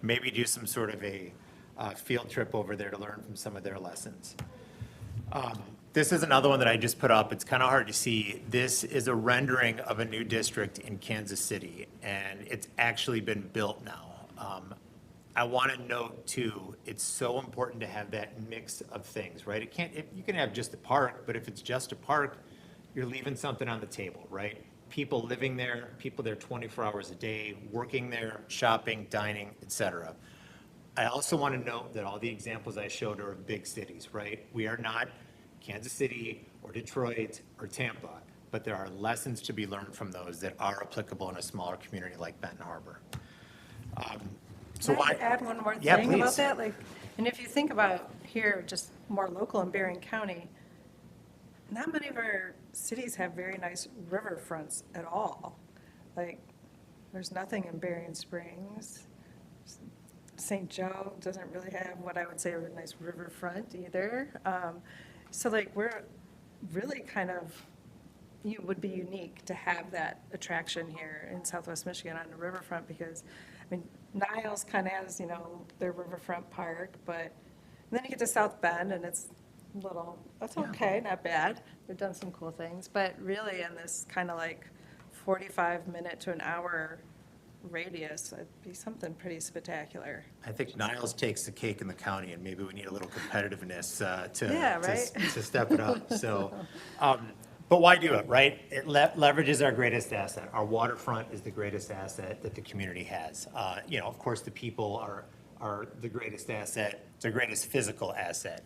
maybe do some sort of a field trip over there to learn from some of their lessons. This is another one that I just put up. It's kind of hard to see. This is a rendering of a new district in Kansas City, and it's actually been built now. I want to note too, it's so important to have that mix of things, right? You can have just a park, but if it's just a park, you're leaving something on the table, right? People living there, people there 24 hours a day, working there, shopping, dining, etc. I also want to note that all the examples I showed are of big cities, right? We are not Kansas City or Detroit or Tampa, but there are lessons to be learned from those that are applicable in a smaller community like Benton Harbor.
Can I add one more
Yeah,
thing about
please.
that? And if you think about here, just more local in Berrien County, not many of our cities have very nice riverfronts at all. There's nothing in Berrien Springs. St. Joe doesn't really have what I would say a nice riverfront either. We're really kind of, you would be unique to have that attraction here in Southwest Michigan on the riverfront because, Niles kind of has, their riverfront park, but then you get to South Bend and it's that's okay, not bad. They've done some cool things, but really in this kind of 45-minute to an hour radius, it'd be something pretty spectacular.
I think Niles takes the cake in the county, and maybe we need a little competitiveness
Yeah, right?
to step it up. So, but why do it, right? It leverages our greatest asset. Our waterfront is the greatest asset that the community has. Of course, the people are the greatest asset, the greatest physical asset.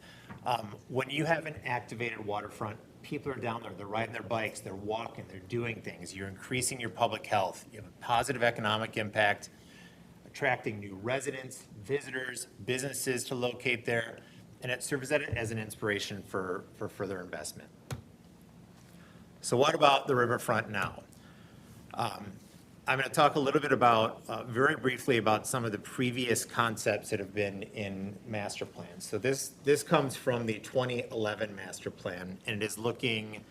When you have an activated waterfront, people are down there, they're riding their bikes, they're walking, they're doing things. You're increasing your public health. You have a positive economic impact, attracting new residents, visitors, businesses to locate there, and it serves as an inspiration for further investment. So what about the riverfront now? I'm going to talk a little bit about, very briefly, about some of the previous concepts that have been in master plans. So this comes from the 2011 master plan, and it is looking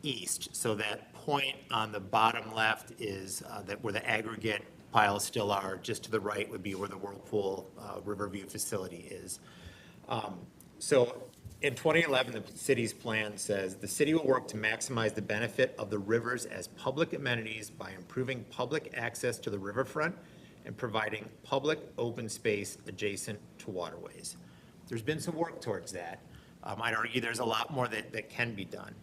east. So that point on the bottom left is that where the aggregate piles still are. Just to the right would be where the Whirlpool Riverview facility is. So in 2011, the city's plan says, the city will work to maximize the benefit of the rivers as public amenities by improving public access to the riverfront and providing public open space adjacent to waterways. There's been some work towards that. I'd argue there's a lot more that can be done.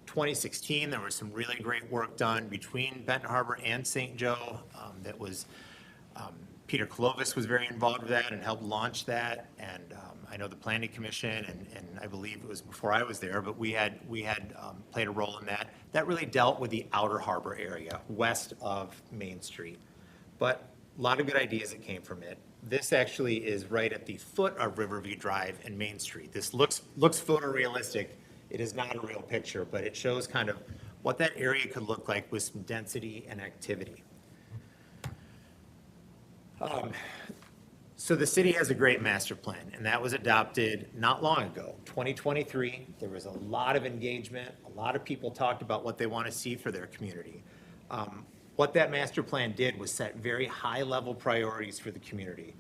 2016, there was some really great work done between Benton Harbor and St. Joe that was Peter Clovis was very involved with that and helped launch that, and I know the Planning Commission, and I believe it was before I was there, but we had played a role in that. That really dealt with the outer harbor area, west of Main Street. But a lot of good ideas that came from it. This actually is right at the foot of Riverview Drive and Main Street. This looks photorealistic. It is not a real picture, but it shows kind of what that area could look like with some density and activity. So the city has a great master plan, and that was adopted not long ago, 2023. There was a lot of engagement. A lot of people talked about what they want to see for their community. what that master plan did was set very high-level priorities for the community.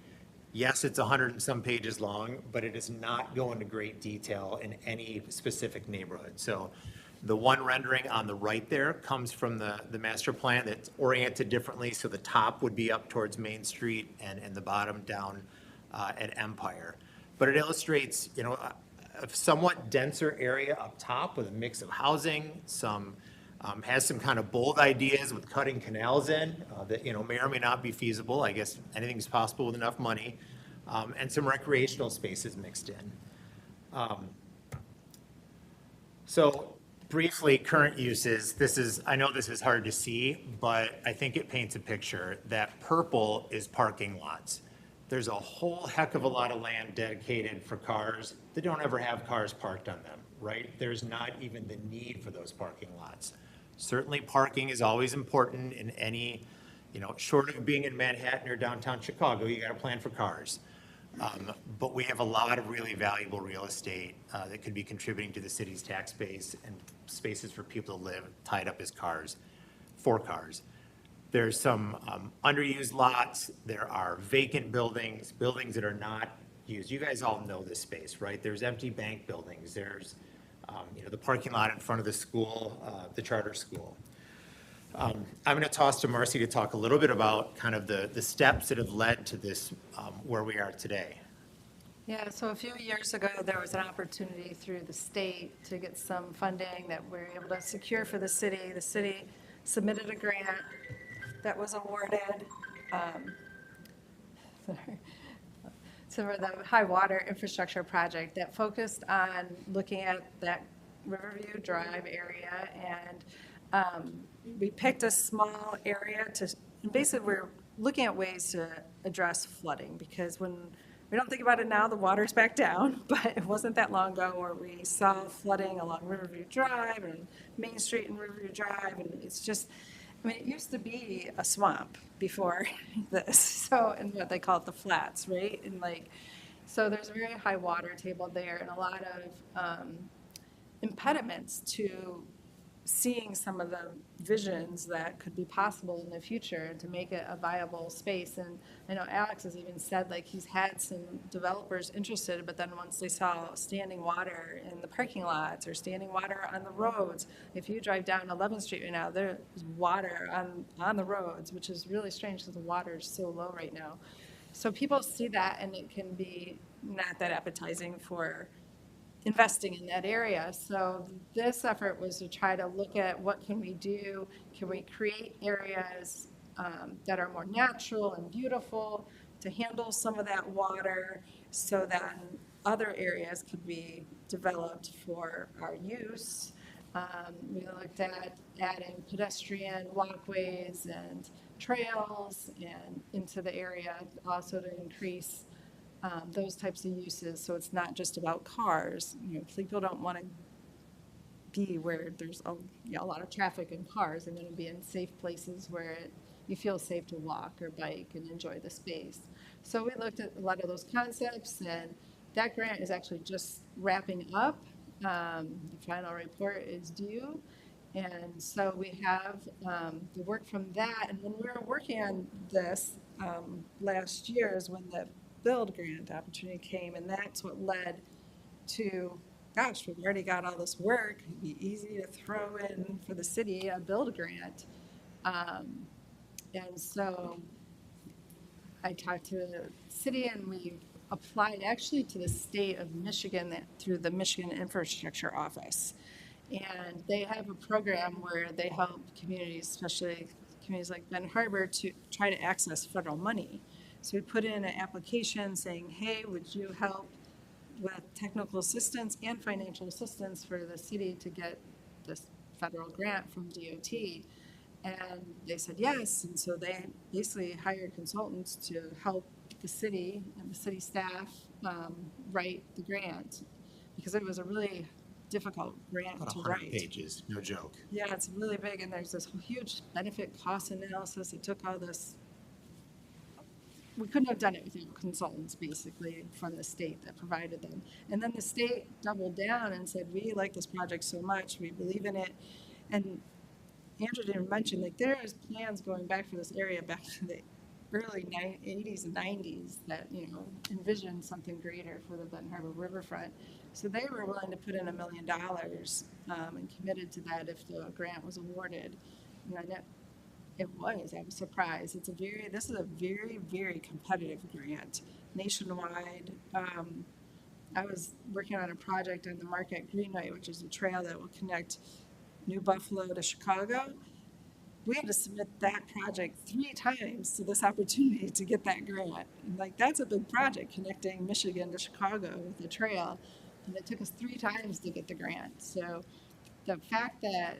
Yes, it's 100 and some pages long, but it does not go into great detail in any specific neighborhood. So the one rendering on the right there comes from the master plan that's oriented differently. So the top would be up towards Main Street and the bottom down at Empire. But it illustrates, a somewhat denser area up top with a mix of housing, has some kind of bold ideas with cutting canals in that, may or may not be feasible. I guess anything's possible with enough money, and some recreational spaces mixed in. So briefly, current uses, I know this is hard to see, but I think it paints a picture that purple is parking lots. There's a whole heck of a lot of land dedicated for cars that don't ever have cars parked on them, right? There's not even the need for those parking lots. Certainly, parking is always important in any, short of being in Manhattan or downtown Chicago, you got to plan for cars. But we have a lot of really valuable real estate that could be contributing to the city's tax base and spaces for people to live tied up as cars, for cars. There's some underused lots. There are vacant buildings that are not used. You guys all know this space, right? There's empty bank buildings. There's, the parking lot in front of the school, the charter school. I'm going to toss to Marcy to talk a little bit about kind of the steps that have led to this, where we are today.
Yeah, so a few years ago, there was an opportunity through the state to get some funding that we were able to secure for the city. The city submitted a grant that was awarded for the high water infrastructure project that focused on looking at that Riverview Drive area. And we picked a small area basically we're looking at ways to address flooding, because when we don't think about it now, the water's back down, but it wasn't that long ago where we saw flooding along Riverview Drive and Main Street and Riverview Drive, and it's just, it used to be a swamp before this, so, and what they call it the flats, right? And so there's a very high water table there and a lot of impediments to seeing some of the visions that could be possible in the future to make it a viable space. And I know Alex has even said he's had some developers interested, but then once they saw standing water in the parking lots or standing water on the roads, if you drive down 11th Street right now, there's water on the roads, which is really strange because the water is so low right now. So people see that and it can be not that appetizing for investing in that area. So this effort was to try to look at what can we do? Can we create areas that are more natural and beautiful to handle some of that water so that other areas could be developed for our use? We looked at adding pedestrian walkways and trails and into the area also to increase those types of uses, so it's not just about cars. People don't want to be where there's a lot of traffic and cars. They want to be in safe places where you feel safe to walk or bike and enjoy the space. So we looked at a lot of those concepts, and that grant is actually just wrapping up. The final report is due, and so we have the work from that. And when we were working on this last year is when the build grant opportunity came, and that's what led to, gosh, we've already got all this work. It'd be easy to throw in for the city a build grant. And so I talked to the city, and we applied actually to the state of Michigan through the Michigan Infrastructure Office. And they have a program where they help communities, especially communities like Ben Harbor, to try to access federal money. So we put in an application saying, hey, would you help with technical assistance and financial assistance for the city to get this federal grant from DOT? And they said yes, and so they basically hired consultants to help the city and the city staff write the grant, because it was a really difficult grant
About
to
100
write.
pages, no joke.
Yeah, it's really big, and there's this huge benefit cost analysis. It took all this. We couldn't have done it without consultants, basically, from the state that provided them. And then the state doubled down and said, we like this project so much, we believe in it. And Andrew didn't mention, like, there is plans going back for this area back to the early 80s and 90s that, you know, envisioned something greater for the Benton Harbor riverfront. So they were willing to put in $1 million and committed to that if the grant was awarded. You know, I was surprised. This is a very, very competitive grant nationwide. I was working on a project on the Marquette Greenway, which is a trail that will connect New Buffalo to Chicago. We had to submit that project 3 times to this opportunity to get that grant. And like, that's a big project, connecting Michigan to Chicago with a trail. And it took us 3 times to get the grant. So the fact that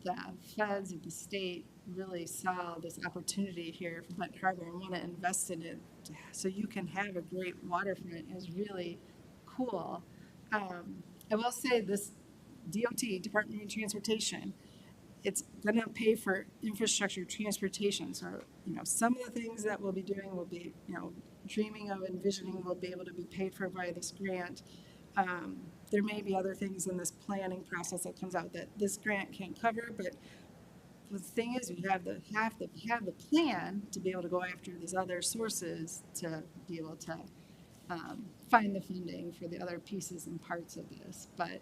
the feds of the state really saw this opportunity here for Benton Harbor and want to invest in it so you can have a great waterfront is really cool. I will say this DOT, Department of Transportation, it's going to pay for infrastructure transportation. So, you know, some of the things that we'll be doing will be, you know, dreaming of, envisioning will be able to be paid for by this grant. There may be other things in this planning process that comes out that this grant can't cover, but the thing is, you have to have the plan to be able to go after these other sources to be able to find the funding for the other pieces and parts of this. But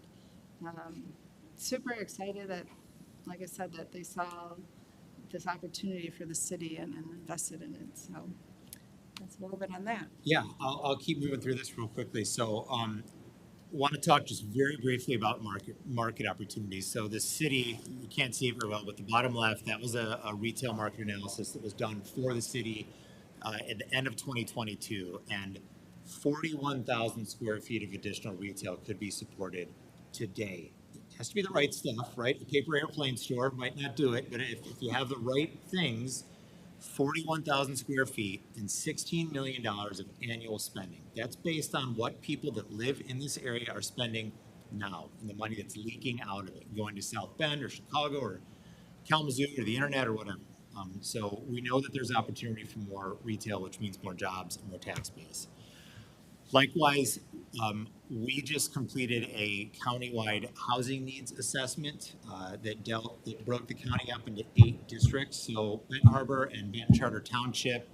super excited that, like I said, that they saw this opportunity for the city and invested in it. So that's a little bit on that.
Yeah, I'll keep moving through this real quickly. So, want to talk just very briefly about market opportunities. So the city, you can't see it very well, but the bottom left, that was a retail market analysis that was done for the city at the end of 2022, and 41,000 square feet of additional retail could be supported today. It has to be the right stuff, right? A paper airplane store might not do it, but if you have the right things, 41,000 square feet and $16 million of annual spending. That's based on what people that live in this area are spending now, and the money that's leaking out of it, going to South Bend or Chicago or Kalamazoo or the internet or whatever. So we know that there's opportunity for more retail, which means more jobs and more tax base. Likewise, we just completed a countywide housing needs assessment that broke the county up into 8 districts. So Benton Harbor and Benton Charter Township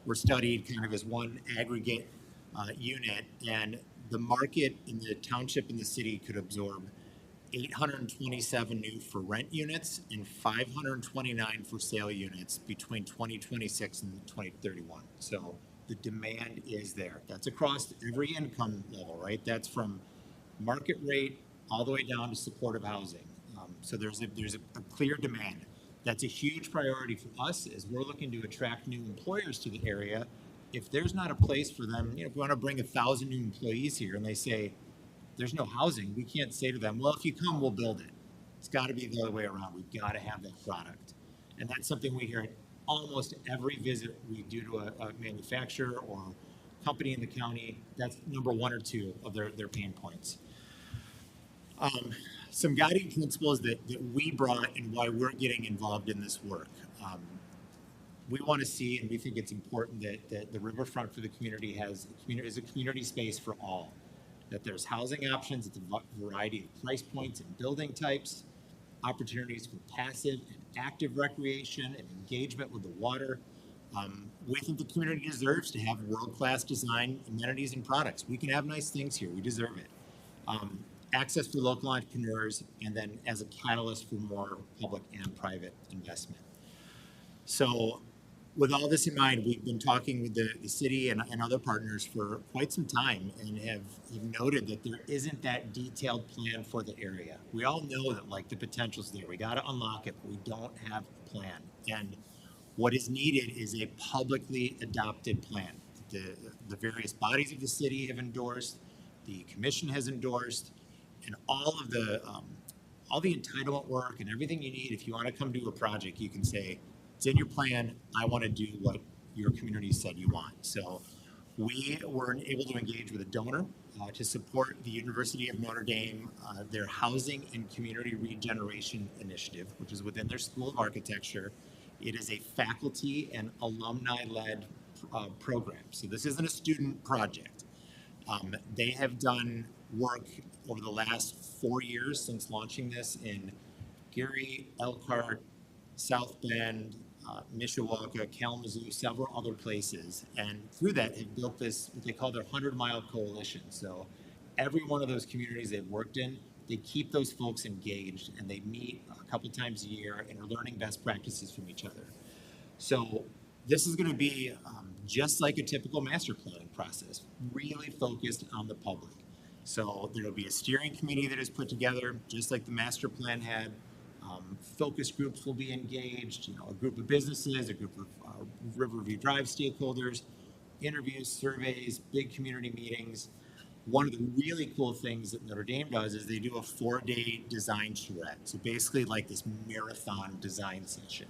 were studied kind of as one aggregate unit, and the market in the township and the city could absorb 827 new for rent units and 529 for sale units between 2026 and 2031. So the demand is there. That's across every income level, right? That's from market rate all the way down to supportive housing. So there's a clear demand. That's a huge priority for us as we're looking to attract new employers to the area. If there's not a place for them, you know, if we want to bring 1,000 new employees here and they say there's no housing, we can't say to them, well, if you come, we'll build it. It's got to be the other way around. We've got to have that product. And that's something we hear at almost every visit we do to a manufacturer or company in the county. That's number 1 or 2 of their pain points. Some guiding principles that we brought and why we're getting involved in this work. We want to see, and we think it's important that the riverfront for the community is a community space for all. That there's housing options at a variety of price points and building types, opportunities for passive and active recreation and engagement with the water. We think the community deserves to have world-class design, amenities, and products. We can have nice things here. We deserve it. Access for local entrepreneurs, and then as a catalyst for more public and private investment. So with all this in mind, we've been talking with the city and other partners for quite some time and have noted that there isn't that detailed plan for the area. We all know that like the potential's there. We got to unlock it, but we don't have a plan. And what is needed is a publicly adopted plan. The various bodies of the city have endorsed, the commission has endorsed, and all the entitlement work and everything you need. If you want to come do a project, you can say, it's in your plan, I want to do what your community said you want. So we were able to engage with a donor to support the University of Notre Dame, their Housing and Community Regeneration Initiative, which is within their School of Architecture. It is a faculty and alumni-led program. So this isn't a student project. They have done work over the last 4 years since launching this in Gary, Elkhart, South Bend, Mishawaka, Kalamazoo, several other places. And through that, have built this, what they call their 100-mile coalition. So every one of those communities they've worked in, they keep those folks engaged, and they meet a couple times a year and are learning best practices from each other. So this is going to be just like a typical master planning process, really focused on the public. So there will be a steering committee that is put together, just like the master plan had. Focus groups will be engaged, a group of businesses, a group of Riverview Drive stakeholders, interviews, surveys, big community meetings. One of the really cool things that Notre Dame does is they do a 4-day design charrette. So basically like this marathon design session.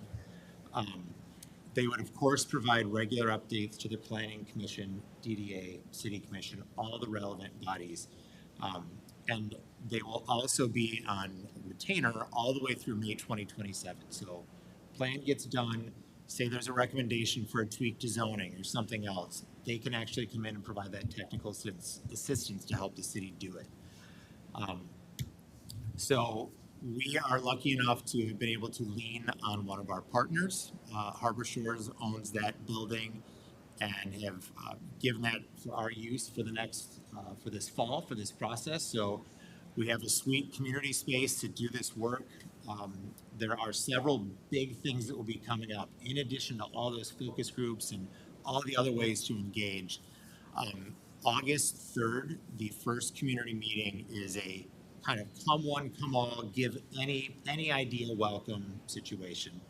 They would, of course, provide regular updates to the Planning Commission, DDA, City Commission, all the relevant bodies. And they will also be on retainer all the way through May 2027. So plan gets done, say there's a recommendation for a tweak to zoning or something else, they can actually come in and provide that technical assistance to help the city do it. So we are lucky enough to have been able to lean on one of our partners. Harbor Shores owns that building and have given that for our use for the next, for this fall, for this process. So we have a sweet community space to do this work. There are several big things that will be coming up in addition to all those focus groups and all the other ways to engage. August 3rd, the first community meeting is a kind of come one, come all, give any idea welcome situation.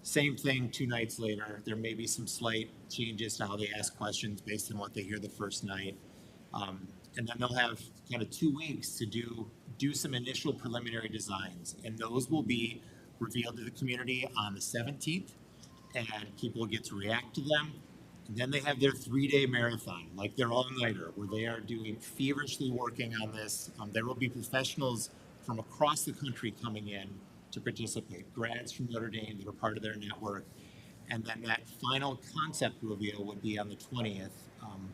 Same thing 2 nights later. There may be some slight changes to how they ask questions based on what they hear the first night. And then they'll have kind of 2 weeks to do some initial preliminary designs. And those will be revealed to the community on the 17th, and people will get to react to them. And then they have their 3-day marathon, like their all-nighter, where they are doing feverishly working on this. There will be professionals from across the country coming in to participate, grads from Notre Dame that are part of their network. And then that final concept reveal would be on the 20th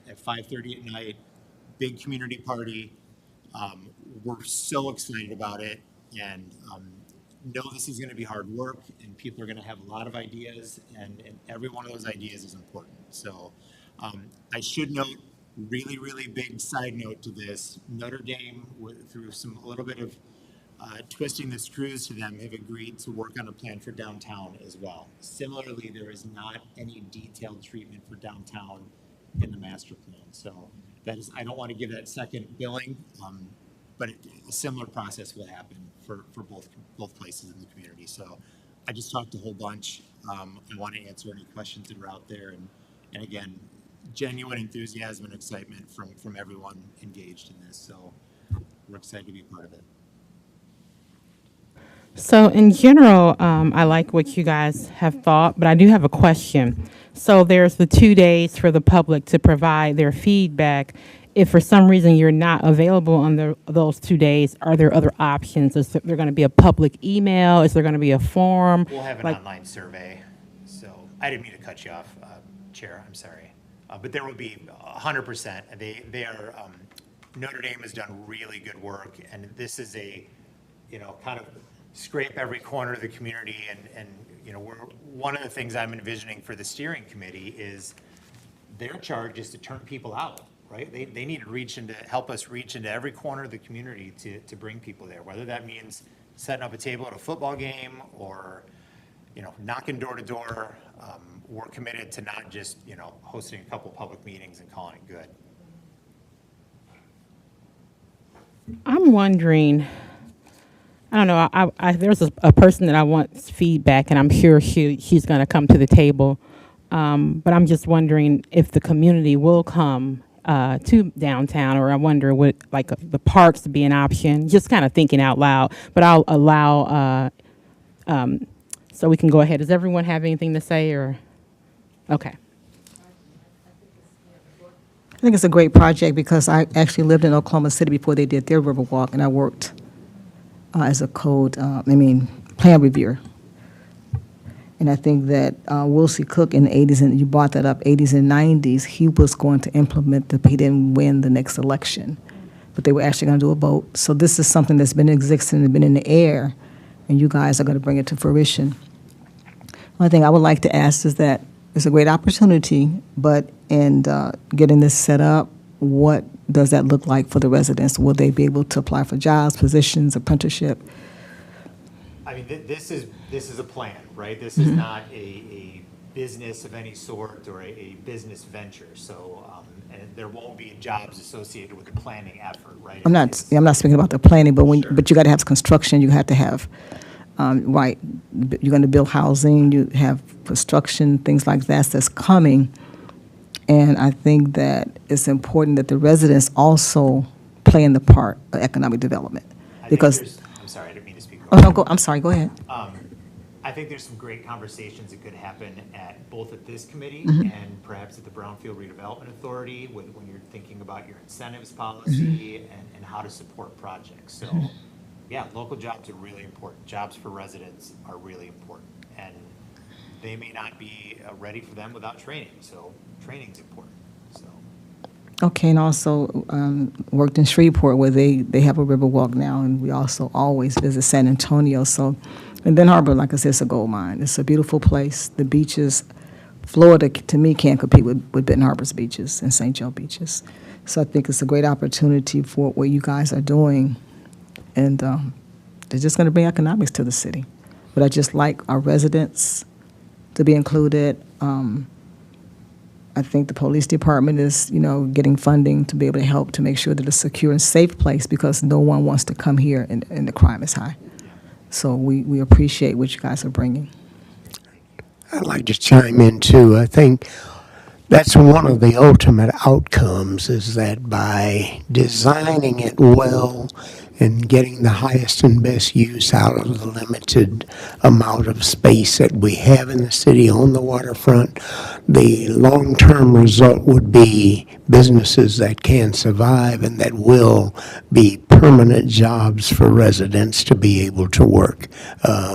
at 5:30 at night, big community party. We're so excited about it, and know this is going to be hard work, and people are going to have a lot of ideas, and every one of those ideas is important. So I should note, really big side note to this, Notre Dame, through a little bit of twisting the screws to them, have agreed to work on a plan for downtown as well. Similarly, there is not any detailed treatment for downtown in the master plan. So that is, I don't want to give that second billing, but a similar process will happen for both places in the community. So I just talked a whole bunch. I want to answer any questions that are out there. And again, genuine enthusiasm and excitement from everyone engaged in this. So we're excited to be part of it.
So in general, I like what you guys have thought, but I do have a question. So there's the 2 days for the public to provide their feedback. If for some reason you're not available on those 2 days, are there other options? Is there going to be a public email? Is there going to be a form?
We'll have an online survey. So I didn't mean to cut you off, Chair, I'm sorry. But there will be 100%. They are, Notre Dame has done really good work, and this is a, kind of scrape every corner of the community, and one of the things I'm envisioning for the steering committee is their charge is to turn people out, right? They need to help us reach into every corner of the community to bring people there, whether that means setting up a table at a football game or, knocking door to door. We're committed to not just, hosting a couple public meetings and calling it good.
I'm wondering, I don't know, there's a person that I want feedback, and I'm sure she's going to come to the table. But I'm just wondering if the community will come to downtown, or I wonder would like the parks to be an option, just kind of thinking out loud. But I'll allow, so we can go ahead. Does everyone have anything to say, or? Okay.
I think it's a great project because I actually lived in Oklahoma City before they did their Riverwalk, and I worked as a plan reviewer. And I think that Wilsie Cook in the 80s, and you brought that up, 80s and 90s, he was going to implement he didn't win the next election, but they were actually going to do a vote. So this is something that's been existing and been in the air, and you guys are going to bring it to fruition. One thing I would like to ask is that it's a great opportunity, but in getting this set up, what does that look like for the residents? Will they be able to apply for jobs, positions, apprenticeship?
I mean, this is a plan, right? This is not a business of any sort or a business venture. So, and there won't be jobs associated with the planning effort, right?
I'm not speaking about the planning, but but you got to have construction. You have to have right. You're going to build housing. You have construction, things like that's coming. And I think that it's important that the residents also play in the part of economic development, because.
I'm sorry, I didn't mean to speak.
Oh no, I'm sorry. Go ahead.
I think there's some great conversations that could happen both at this committee and perhaps at the Brownfield Redevelopment Authority when you're thinking about your incentives policy and how to support projects. So, yeah, local jobs are really important. Jobs for residents are really important. And they may not be ready for them without training. So training's important. So.
Okay, and also worked in Shreveport where they have a river walk now, and we also always visit San Antonio. So, and Ben Harbor, like I said, it's a gold mine. It's a beautiful place. The beaches, Florida, to me, can't compete with Benton Harbor's beaches and St. Joe beaches. So I think it's a great opportunity for what you guys are doing, and they're just going to bring economics to the city. But I just like our residents to be included. I think the police department is, getting funding to be able to help to make sure that it's a secure and safe place, because no one wants to come here and the crime is high. So we appreciate what you guys are bringing.
I'd like to chime in too. I think that's one of the ultimate outcomes, is that by designing it well and getting the highest and best use out of the limited amount of space that we have in the city on the waterfront, the long-term result would be businesses that can survive and that will be permanent jobs for residents to be able to work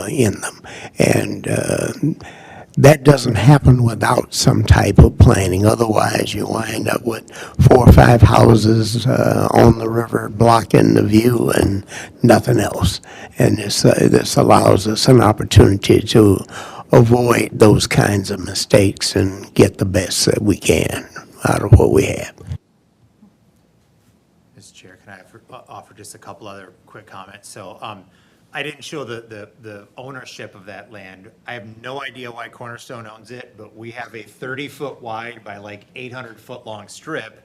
in them. And that doesn't happen without some type of planning. Otherwise, you wind up with 4 or 5 houses on the river blocking the view and nothing else. And this allows us an opportunity to avoid those kinds of mistakes and get the best that we can out of what we have.
Mr. Chair, can I offer just a couple other quick comments? So, I didn't show the ownership of that land. I have no idea why Cornerstone owns it, but we have a 30-foot wide by like 800-foot long strip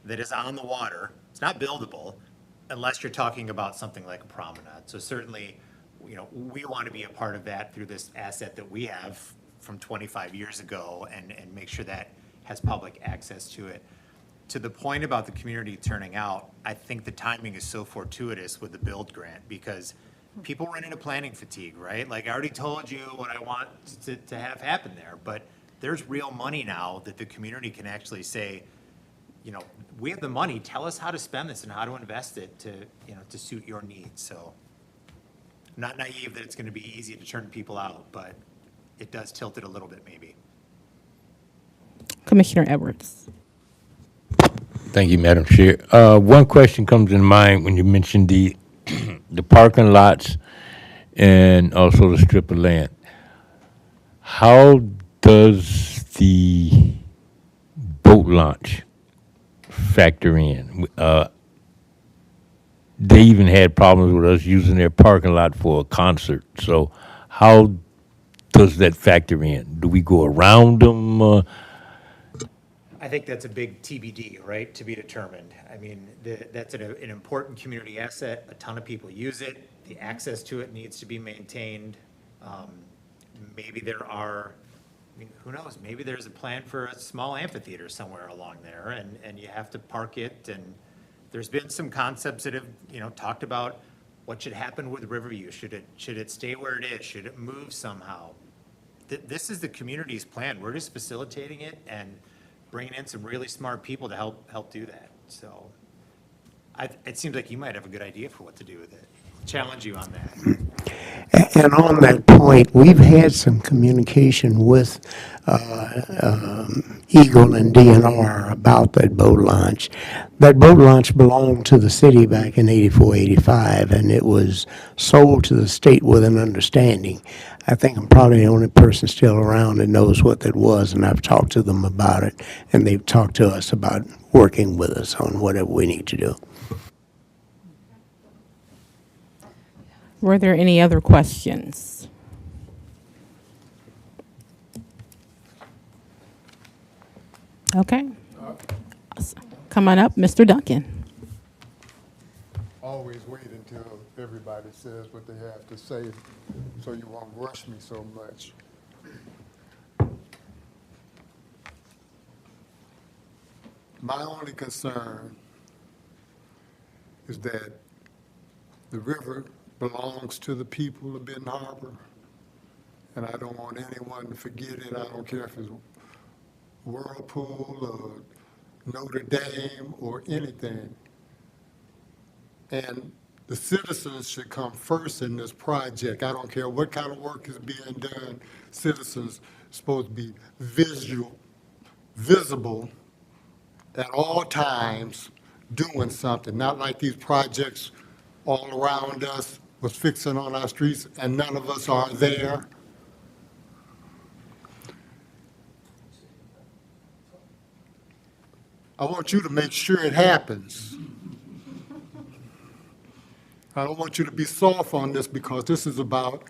that is on the water. It's not buildable unless you're talking about something like a promenade. So certainly, we want to be a part of that through this asset that we have from 25 years ago and make sure that has public access to it. To the point about the community turning out, I think the timing is so fortuitous with the build grant, because people run into planning fatigue, right? Like, I already told you what I want to have happen there, but there's real money now that the community can actually say, we have the money, tell us how to spend this and how to invest it to suit your needs. So I'm not naive that it's going to be easy to turn people out, but it does tilt it a little bit maybe.
Commissioner Edwards.
Thank you, Madam Chair. One question comes in mind when you mentioned the parking lots and also the strip of land. How does the boat launch factor in? They even had problems with us using their parking lot for a concert. So how does that factor in? Do we go around them?
I think that's a big TBD, right, to be determined. I mean, that's an important community asset. A ton of people use it. The access to it needs to be maintained. Maybe there are, who knows, maybe there's a plan for a small amphitheater somewhere along there, and you have to park it. And there's been some concepts that have, talked about what should happen with Riverview. Should it stay where it is? Should it move somehow? This is the community's plan. We're just facilitating it and bringing in some really smart people to help do that. So it seems like you might have a good idea for what to do with it. Challenge you on that.
And on that point, we've had some communication with Eagle and DNR about that boat launch. That boat launch belonged to the city back in 84, 85, and it was sold to the state with an understanding. I think I'm probably the only person still around that knows what that was, and I've talked to them about it, and they've talked to us about working with us on whatever we need to do.
Were there any other questions? Okay. Come on up, Mr. Duncan.
Always wait until everybody says what they have to say, so you won't rush me so much. My only concern is that the river belongs to the people of Benton Harbor, and I don't want anyone to forget it. I don't care if it's Whirlpool or Notre Dame or anything. And the citizens should come first in this project. I don't care what kind of work is being done. Citizens are supposed to be visible at all times doing something, not like these projects all around us was fixing on our streets and none of us are there. I want you to make sure it happens. I don't want you to be soft on this, because this is about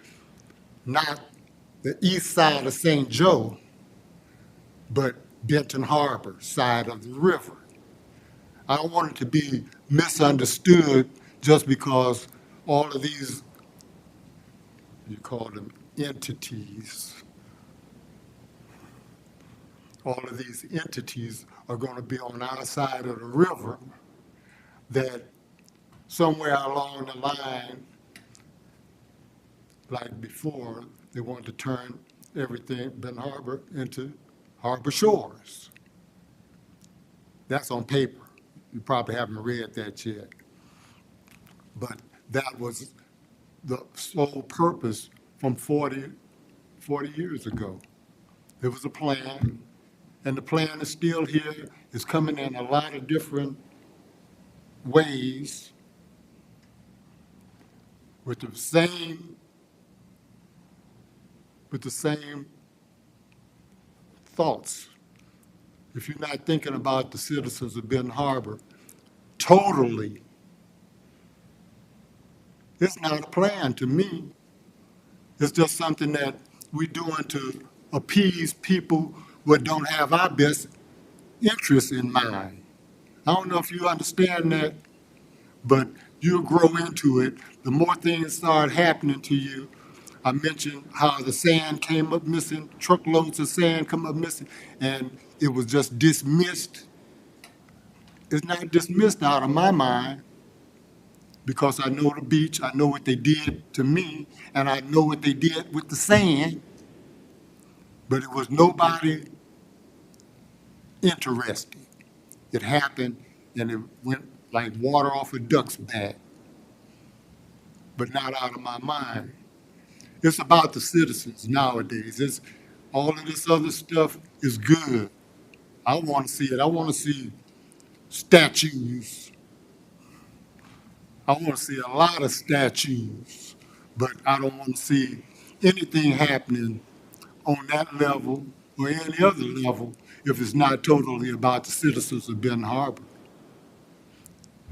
not the east side of St. Joe, but Benton Harbor side of the river. I don't want it to be misunderstood just because all of these, you call them entities, all of these entities are going to be on our side of the river, that somewhere along the line, like before, they wanted to turn everything, Benton Harbor, into Harbor Shores. That's on paper. You probably haven't read that yet. But that was the sole purpose from 40 years ago. There was a plan, and the plan is still here. It's coming in a lot of different ways with the same thoughts. If you're not thinking about the citizens of Benton Harbor totally, it's not a plan to me. It's just something that we're doing to appease people who don't have our best interests in mind. I don't know if you understand that, but you'll grow into it. The more things start happening to you, I mentioned how the sand came up missing, truckloads of sand come up missing, and it was just dismissed. It's not dismissed out of my mind, because I know the beach, I know what they did to me, and I know what they did with the sand, but it was nobody interested. It happened, and it went like water off a duck's back, but not out of my mind. It's about the citizens nowadays. It's all of this other stuff is good. I want to see it. I want to see statues. I want to see a lot of statues, but I don't want to see anything happening on that level or any other level if it's not totally about the citizens of Benton Harbor.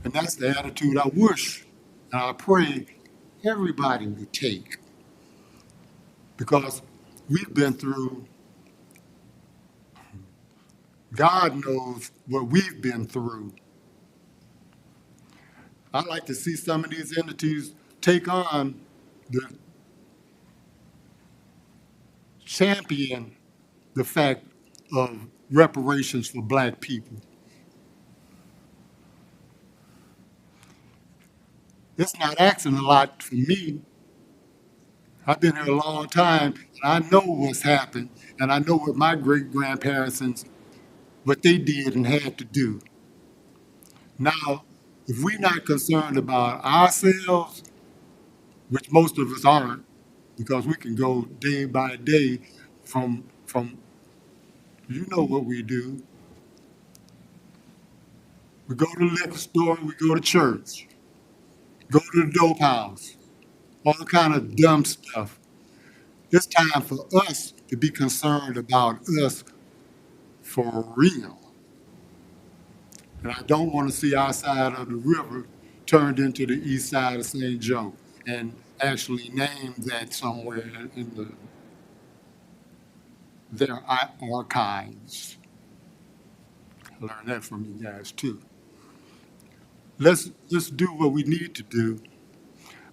And that's the attitude I wish and I pray everybody would take. Because we've been through, God knows what we've been through. I'd like to see some of these entities take on the champion the fact of reparations for black people. It's not asking a lot for me. I've been here a long time, and I know what's happened, and I know what my great-grandparents and what they did and had to do. Now, if we're not concerned about ourselves, which most of us aren't, because we can go day by day from, you know what we do. We go to the liquor store, we go to church, go to the dope house, all kind of dumb stuff. It's time for us to be concerned about us for real. And I don't want to see our side of the river turned into the east side of St. Joe and actually named that somewhere in their archives. I learned that from you guys too. Let's do what we need to do.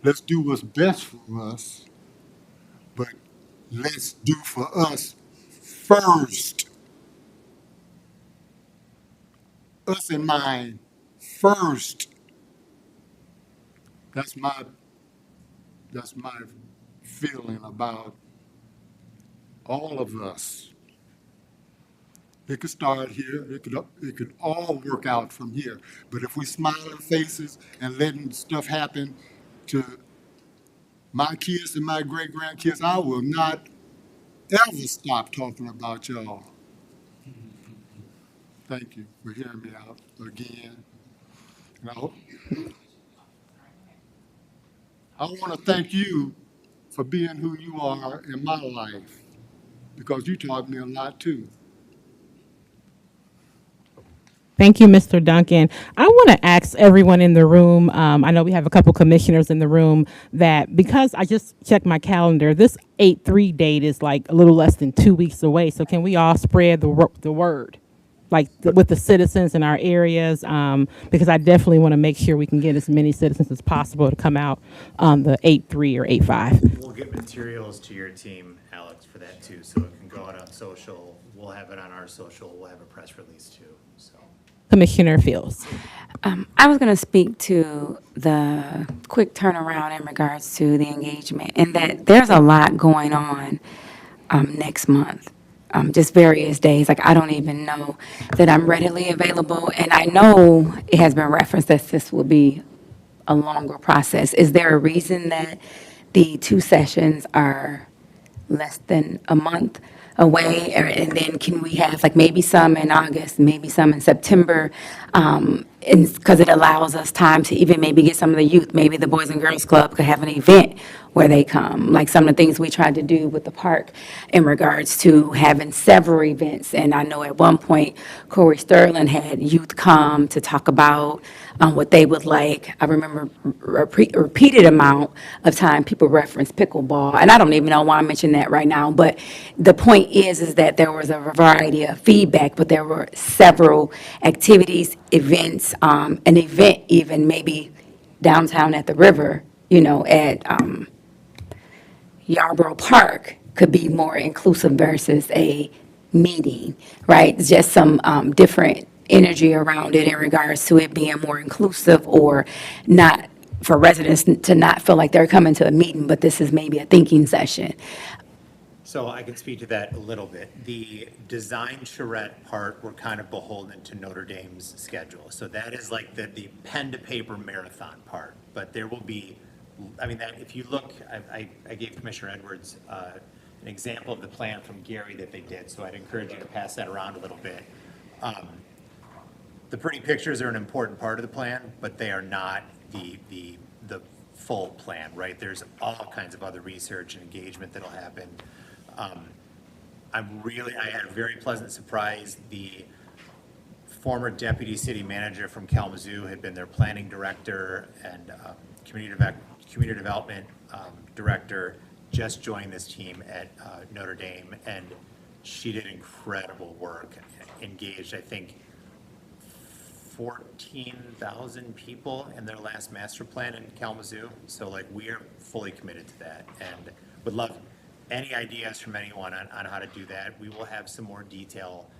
Let's do what's best for us, but let's do for us first. Us in mind first. That's my feeling about all of us. It could start here. It could all work out from here. But if we smiling faces and letting stuff happen to my kids and my great grandkids, I will not ever stop talking about y'all. Thank you for hearing me out again. And I want to thank you for being who you are in my life, because you taught me a lot too.
Thank you, Mr. Duncan. I want to ask everyone in the room, I know we have a couple commissioners in the room, that because I just checked my calendar, this 8/3 date is like a little less than 2 weeks away. So can we all spread the word, like with the citizens in our areas? Because I definitely want to make sure we can get as many citizens as possible to come out on the 8/3 or 8/5.
We'll get materials to your team, Alex, for that too, so it can go out on social. We'll have it on our social. We'll have a press release too, so.
Commissioner Fields.
I was going to speak to the quick turnaround in regards to the engagement, and that there's a lot going on next month, just various days. Like, I don't even know that I'm readily available, and I know it has been referenced that this will be a longer process. Is there a reason that the 2 sessions are less than a month away? And then can we have like maybe some in August, maybe some in September? Because it allows us time to even maybe get some of the youth, maybe the Boys and Girls Club could have an event where they come, like some of the things we tried to do with the park in regards to having several events. And I know at one point, Corey Sterling had youth come to talk about what they would like. I remember repeated amount of time people reference pickleball, and I don't even know why I mentioned that right now, but the point is that there was a variety of feedback, but there were several activities, events, an event even maybe downtown at the river, at Yarborough Park could be more inclusive versus a meeting, right? Just some different energy around it in regards to it being more inclusive, or not for residents to not feel like they're coming to a meeting, but this is maybe a thinking session.
So I can speak to that a little bit. The design charrette part, we're kind of beholden to Notre Dame's schedule. So that is like the pen to paper marathon part. But there will be, that if you look, I gave Commissioner Edwards an example of the plan from Gary that they did. So I'd encourage you to pass that around a little bit. The pretty pictures are an important part of the plan, but they are not the full plan, right? There's all kinds of other research and engagement that'll happen. I had a very pleasant surprise. The former deputy city manager from Kalamazoo had been their planning director and community development director, just joined this team at Notre Dame, and she did incredible work, engaged, I think, 14,000 people in their last master plan in Kalamazoo. So we are fully committed to that, and would love any ideas from anyone on how to do that. We will have some more detail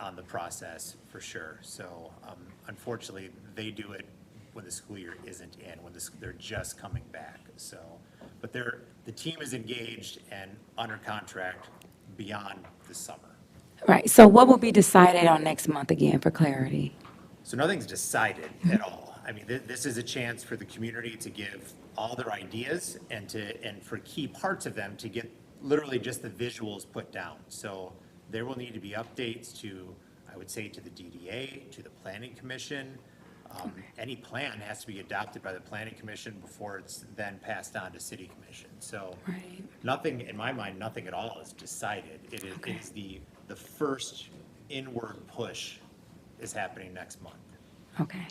on the process for sure. So unfortunately, they do it when the school year isn't in, when they're just coming back. So, but the team is engaged and under contract beyond the summer.
Right, so what will be decided on next month again for clarity?
So nothing's decided at all. I mean, this is a chance for the community to give all their ideas and for key parts of them to get literally just the visuals put down. So there will need to be updates to, I would say, to the DDA, to the Planning Commission. Any plan has to be adopted by the Planning Commission before it's then passed on to City Commission. So nothing, in my mind, nothing at all is decided. It is the first inward push is happening next month.
Okay.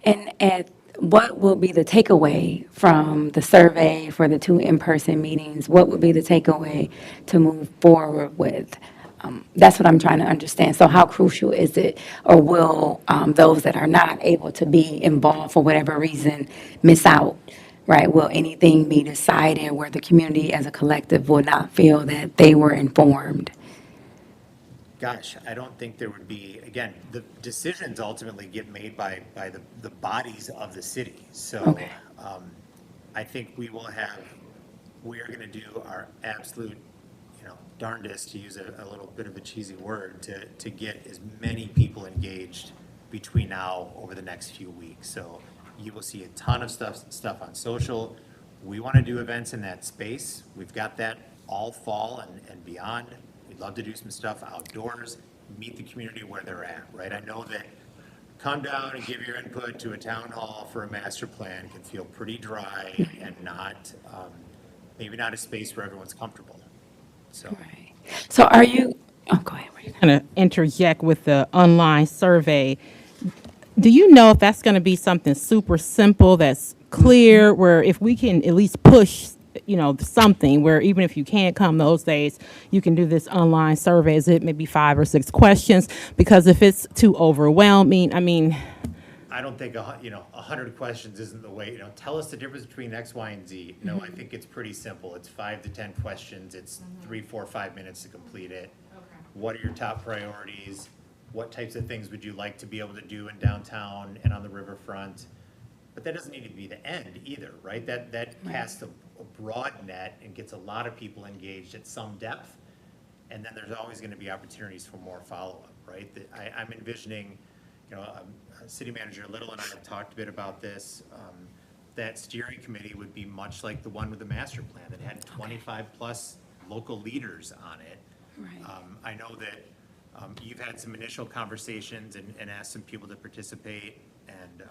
And what will be the takeaway from the survey for the 2 in-person meetings? What would be the takeaway to move forward with? That's what I'm trying to understand. So how crucial is it, or will those that are not able to be involved for whatever reason miss out, right? Will anything be decided where the community as a collective will not feel that they were informed?
Gosh, I don't think there would be, again, the decisions ultimately get made by the bodies of the city. So I think we are going to do our absolute, darndest, to use a little bit of a cheesy word, to get as many people engaged between now over the next few weeks. So you will see a ton of stuff on social. We want to do events in that space. We've got that all fall and beyond. We'd love to do some stuff outdoors, meet the community where they're at, right? I know that come down and give your input to a town hall for a master plan can feel pretty dry and not, maybe not a space where everyone's comfortable. So.
So are you, go ahead.
Kind of interject with the online survey. Do you know if that's going to be something super simple that's clear, where if we can at least push, something where even if you can't come those days, you can do this online survey? Is it maybe 5 or 6 questions? Because if it's too overwhelming,
I don't think 100 questions isn't the way. Tell us the difference between X, Y, and Z. No, I think it's pretty simple. It's 5 to 10 questions. It's 3, 4, 5 minutes to complete it. What are your top priorities? What types of things would you like to be able to do in downtown and on the riverfront? But that doesn't need to be the end either, right? That casts a broad net and gets a lot of people engaged at some depth. And then there's always going to be opportunities for more follow-up, right? I'm envisioning, City Manager Little and I have talked a bit about this. That steering committee would be much like the one with the master plan that had 25 plus local leaders on it. I know that you've had some initial conversations and asked some people to participate, and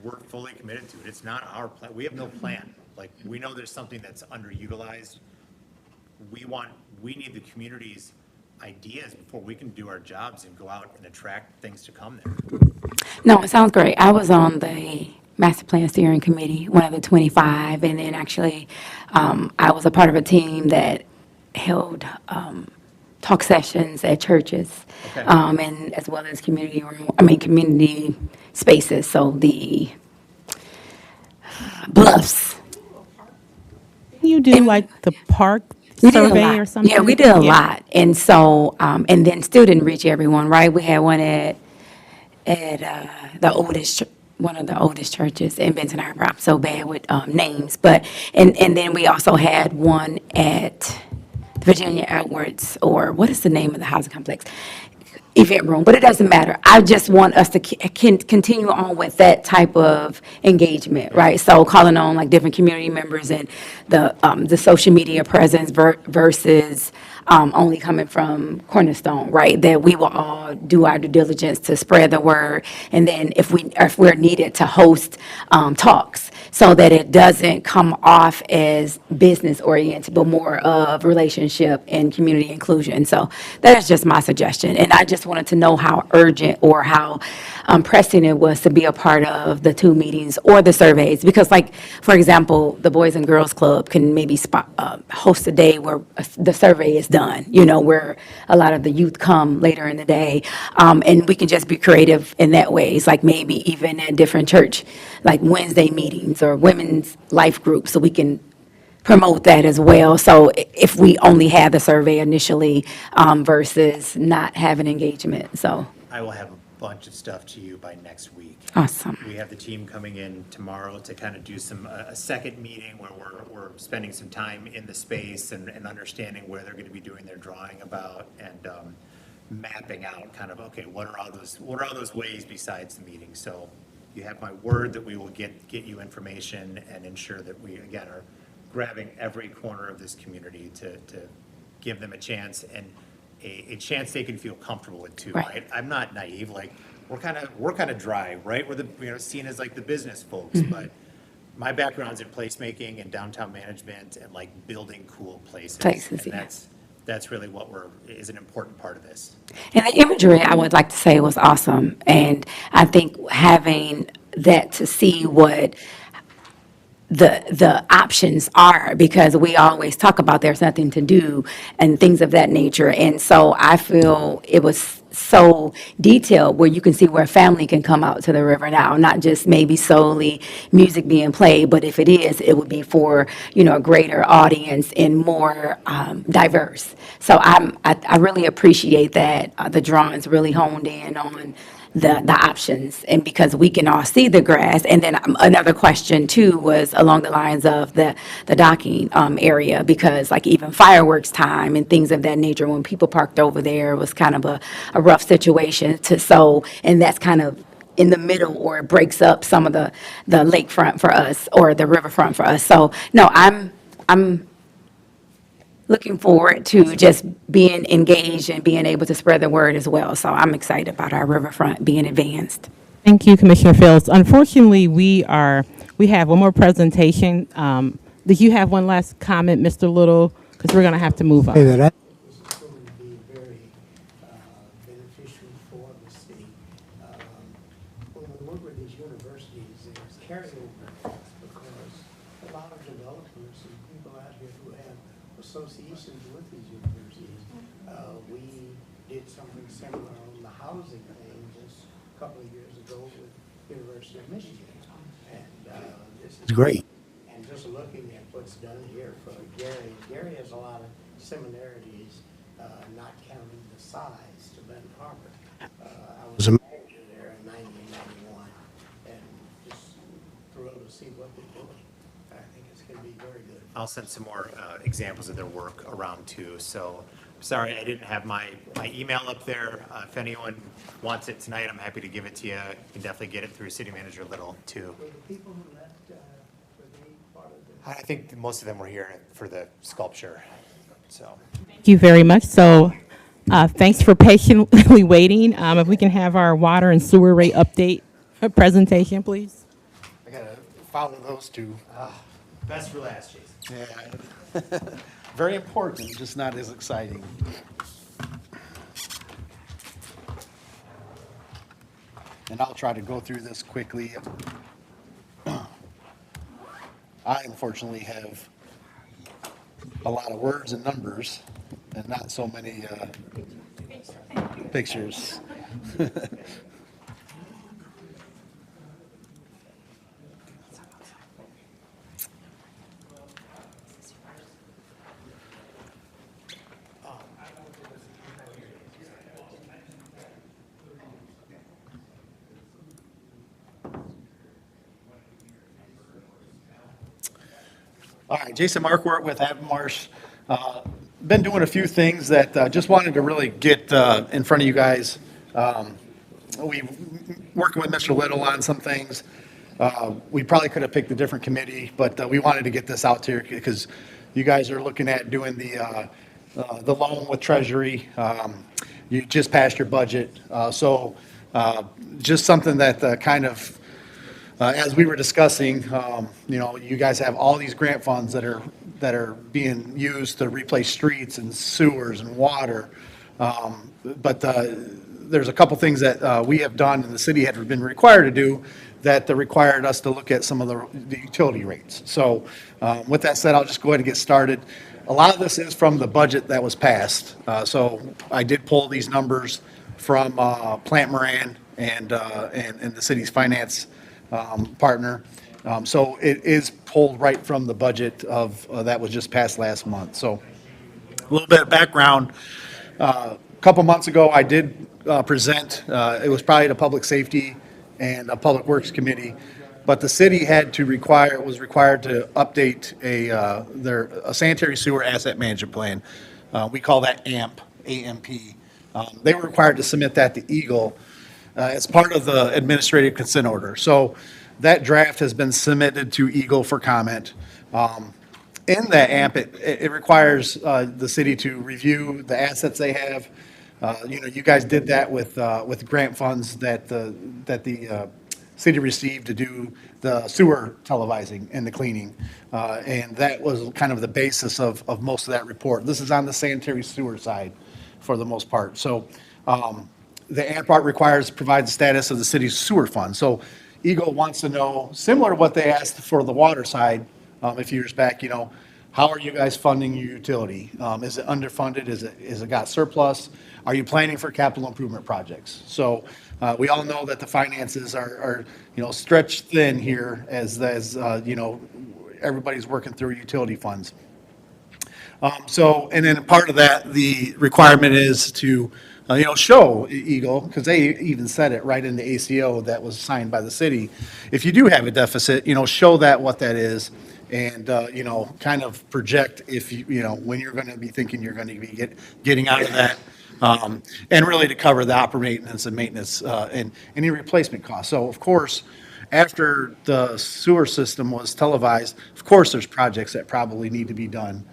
we're fully committed to it. It's not our plan. We have no plan. Like, we know there's something that's underutilized. We need the community's ideas before we can do our jobs and go out and attract things to come there.
No, it sounds great. I was on the Master Plan Steering Committee, one of the 25, and then actually I was a part of a team that held talk sessions at churches, and as well as community spaces. So the Bluffs.
You do like the park
We did a
survey
lot.
or something?
Yeah, we did a lot. And so, and then still didn't reach everyone, right? We had one at one of the oldest churches in Benton Harbor. I'm so bad with names, but, and then we also had one at Virginia Edwards, or what is the name of the housing complex? Event room, but it doesn't matter. I just want us to continue on with that type of engagement, right? So calling on like different community members and the social media presence versus only coming from Cornerstone, right? That we will all do our due diligence to spread the word, and then if we're needed to host talks, so that it doesn't come off as business oriented, but more of relationship and community inclusion. So that is just my suggestion, and I just wanted to know how urgent or how pressing it was to be a part of the 2 meetings or the surveys, because like, for example, the Boys and Girls Club can maybe host a day where the survey is done, where a lot of the youth come later in the day, and we can just be creative in that way. It's like maybe even at different church, like Wednesday meetings or women's life groups, so we can promote that as well. So if we only had the survey initially versus not having engagement, so.
I will have a bunch of stuff to you by next week.
Awesome.
We have the team coming in tomorrow to kind of do a second meeting where we're spending some time in the space and understanding where they're going to be doing their drawing about. And mapping out kind of, okay, what are all those ways besides the meeting? So you have my word that we will get you information and ensure that we, again, are grabbing every corner of this community to give them a chance and a chance they can feel comfortable with too,
Right.
right? I'm not naive, like, we're kind of dry, right? We're seen as like the business folks, but my background's in placemaking and downtown management and like building cool places.
Places,
And
yeah.
that's really what is an important part of this.
And the imagery, I would like to say, was awesome. And I think having that to see what the options are, because we always talk about there's nothing to do and things of that nature. And so I feel it was so detailed where you can see where a family can come out to the river now, not just maybe solely music being played, but if it is, it would be for, a greater audience and more diverse. So I really appreciate that the drawings really honed in on the options, and because we can all see the grass. And then another question too was along the lines of the docking area, because like even fireworks time and things of that nature, when people parked over there, was kind of a rough situation and that's kind of in the middle, or it breaks up some of the lakefront for us or the riverfront for us. So no, I'm looking forward to just being engaged and being able to spread the word as well. So I'm excited about our riverfront being advanced.
Thank you, Commissioner Fields. Unfortunately, we have one more presentation. Do you have one last comment, Mr. Little? Because we're going to have to move
Say
on.
that this is going to be very beneficial for the city. When we work with these universities, there's carryover effects because a lot of developers and people out here who have associations with these universities, we did something similar on the housing thing just a couple of years ago with University of Michigan. And this is great. And just looking at what's done here for Gary has a lot of similarities, not counting the size to Benton Harbor. I was a manager there in 1991 and just thrilled to see what they're doing. I think it's going to be very good.
I'll send some more examples of their work around too. So, sorry, I didn't have my email up there. If anyone wants it tonight, I'm happy to give it to you. You can definitely get it through City Manager Little too.
Were the people who left, were they part of the?
I think most of them were here for the sculpture, so.
Thank you very much. So thanks for patiently waiting. If we can have our water and sewer rate update presentation, please.
I gotta follow those two.
Best for last, Jason.
Yeah. Very important, just not as exciting. And I'll try to go through this quickly. I unfortunately have a lot of words and numbers and not so many pictures. All right, Jason Markwart with Avmarsh. Been doing a few things that just wanted to really get in front of you guys. We working with Mr. Little on some things. We probably could have picked a different committee, but we wanted to get this out here because you guys are looking at doing the loan with Treasury. You just passed your budget, so just something that kind of. As we were discussing, you guys have all these grant funds that are being used to replace streets and sewers and water. But there's a couple things that we have done and the city had been required to do that required us to look at some of the utility rates. So with that said, I'll just go ahead and get started. A lot of this is from the budget that was passed. So I did pull these numbers from Plant Moran and the city's finance partner. So it is pulled right from the budget of that was just passed last month. So a little bit of background. A couple months ago, I did present, it was probably the Public Safety and a Public Works Committee, but the city was required to update a sanitary sewer asset management plan. We call that AMP, A-M-P. They were required to submit that to Eagle as part of the administrative consent order. So that draft has been submitted to Eagle for comment. In that AMP, it requires the city to review the assets they have. You guys did that with grant funds that the city received to do the sewer televising and the cleaning. And that was kind of the basis of most of that report. This is on the sanitary sewer side for the most part. So the AMP part provides the status of the city's sewer fund. So Eagle wants to know, similar to what they asked for the water side a few years back, how are you guys funding your utility? Is it underfunded? Is it got surplus? Are you planning for capital improvement projects? So we all know that the finances are stretched thin here as everybody's working through utility funds. And then part of that, the requirement is to show Eagle, because they even said it right in the ACO that was signed by the city. If you do have a deficit, show what that is, and kind of project if when you're going to be thinking you're going to be getting out of that, and really to cover the operating maintenance and any replacement costs. So of course, after the sewer system was televised, of course there's projects that probably need to be done.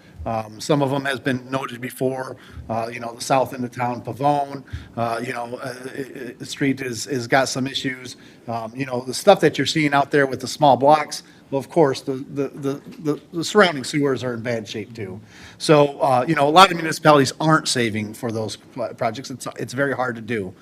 Some of them has been noted before, the south end of town, Pavone, the street is got some issues. The stuff that you're seeing out there with the small blocks, well, of course, the surrounding sewers are in bad shape too. So, a lot of municipalities aren't saving for those projects. It's very hard to do.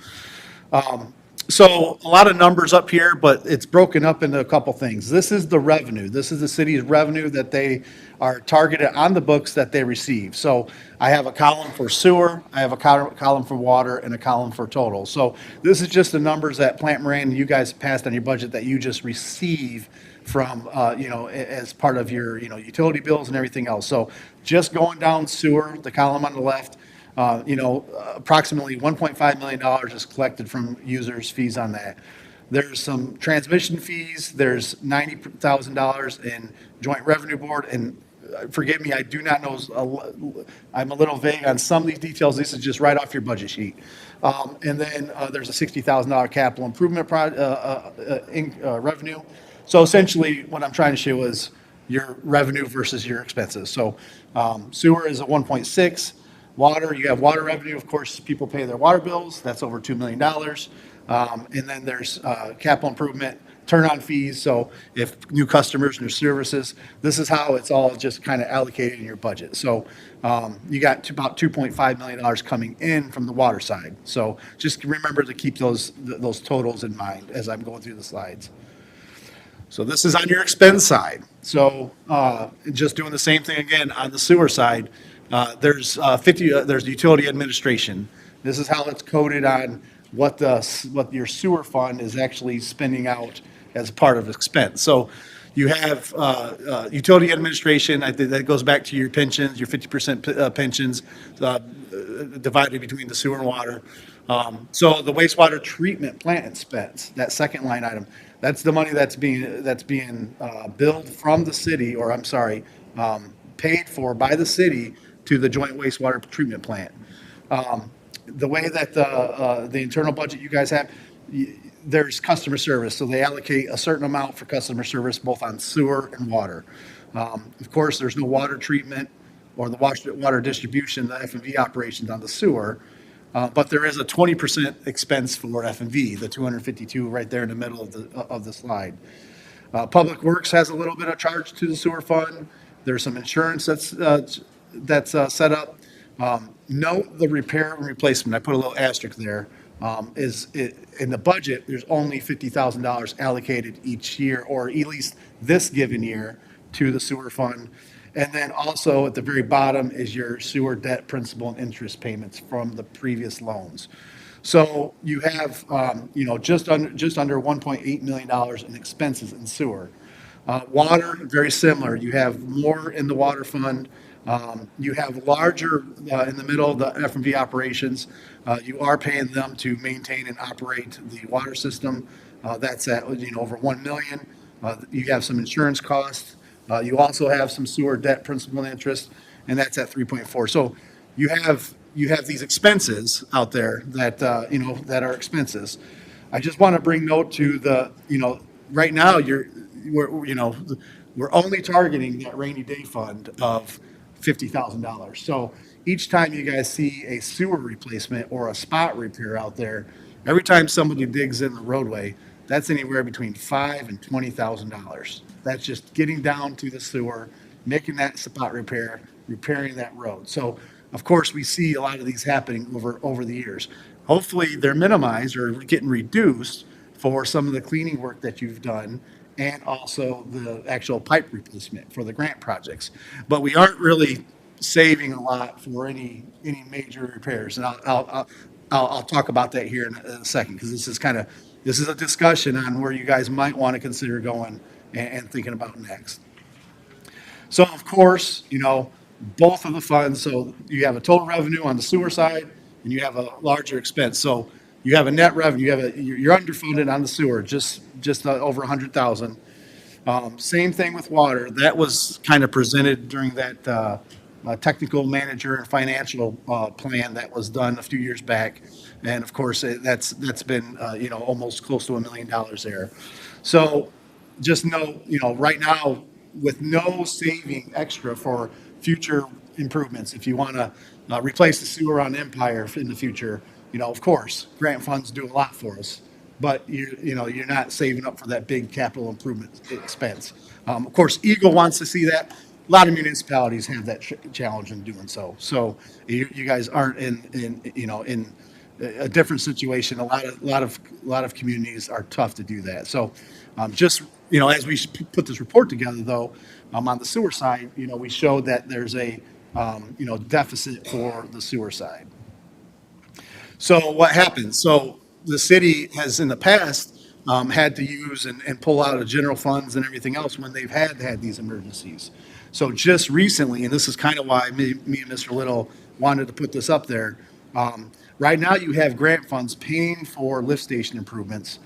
So a lot of numbers up here, but it's broken up into a couple things. This is the revenue. This is the city's revenue that they are targeted on the books that they receive. So I have a column for sewer, I have a column for water, and a column for total. So this is just the numbers that Plant Moran, you guys passed on your budget that you just receive from, as part of your, utility bills and everything else. So just going down sewer, the column on the left, approximately $1.5 million is collected from users' fees on that. There's some transmission fees, there's $90,000 in joint revenue board, and forgive me, I do not know, I'm a little vague on some of these details. This is just right off your budget sheet. And then there's a $60,000 capital improvement revenue. So essentially, what I'm trying to show is your revenue versus your expenses. So sewer is a 1.6. Water, you have water revenue, of course, people pay their water bills, that's over $2 million. And then there's capital improvement, turn-on fees, so if new customers, new services, this is how it's all just kind of allocated in your budget. So you got about $2.5 million coming in from the water side. So just remember to keep those totals in mind as I'm going through the slides. So this is on your expense side. So just doing the same thing again on the sewer side. There's utility administration. This is how it's coded on what your sewer fund is actually spending out as part of expense. So you have utility administration. I think that goes back to your pensions, your 50% pensions divided between the sewer and water. So the wastewater treatment plant expense, that second line item, that's the money that's being billed from the city, or I'm sorry, paid for by the city to the joint wastewater treatment plant. The way that the internal budget you guys have, there's customer service, so they allocate a certain amount for customer service both on sewer and water. Of course, there's no water treatment or the water distribution, the F&V operations on the sewer, but there is a 20% expense for F&V, the 252 right there in the middle of the slide. Public Works has a little bit of charge to the sewer fund. There's some insurance that's set up. Note the repair and replacement. I put a little asterisk there. In the budget, there's only $50,000 allocated each year, or at least this given year, to the sewer fund. And then also at the very bottom is your sewer debt principal and interest payments from the previous loans. So you have, just under $1.8 million in expenses in sewer. Water, very similar. You have more in the water fund. You have larger in the middle of the F&V operations. You are paying them to maintain and operate the water system. That's at over $1 million. You have some insurance costs. You also have some sewer debt principal and interest, and that's at 3.4. So you have these expenses out there that, that are expenses. I just want to bring note to right now, we're only targeting that rainy day fund of $50,000. So each time you guys see a sewer replacement or a spot repair out there, every time somebody digs in the roadway, that's anywhere between $5,000 and $20,000. That's just getting down to the sewer, making that spot repair, repairing that road. So, of course, we see a lot of these happening over the years. Hopefully, they're minimized or getting reduced for some of the cleaning work that you've done and also the actual pipe replacement for the grant projects. But we aren't really saving a lot for any major repairs. And I'll talk about that here in a second, because this is a discussion on where you guys might want to consider going and thinking about next. So of course, both of the funds, so you have a total revenue on the sewer side and you have a larger expense. So you have a net revenue, you're underfunded on the sewer, just over 100,000. Same thing with water. That was kind of presented during that technical manager and financial plan that was done a few years back. And of course, that's been, almost close to $1 million there. So just know, right now, with no saving extra for future improvements, if you want to replace the sewer on Empire in the future, of course, grant funds do a lot for us, but you're not saving up for that big capital improvement expense. Of course, Eagle wants to see that. A lot of municipalities have that challenge in doing so. So you guys aren't in a different situation. A lot of communities are tough to do that. So just as we put this report together, though, on the sewer side, we showed that there's a deficit for the sewer side. So what happens? So the city has in the past had to use and pull out of general funds and everything else when they've had these emergencies. So just recently, and this is kind of why me and Mr. Little wanted to put this up there. Right now, you have grant funds paying for lift station improvements,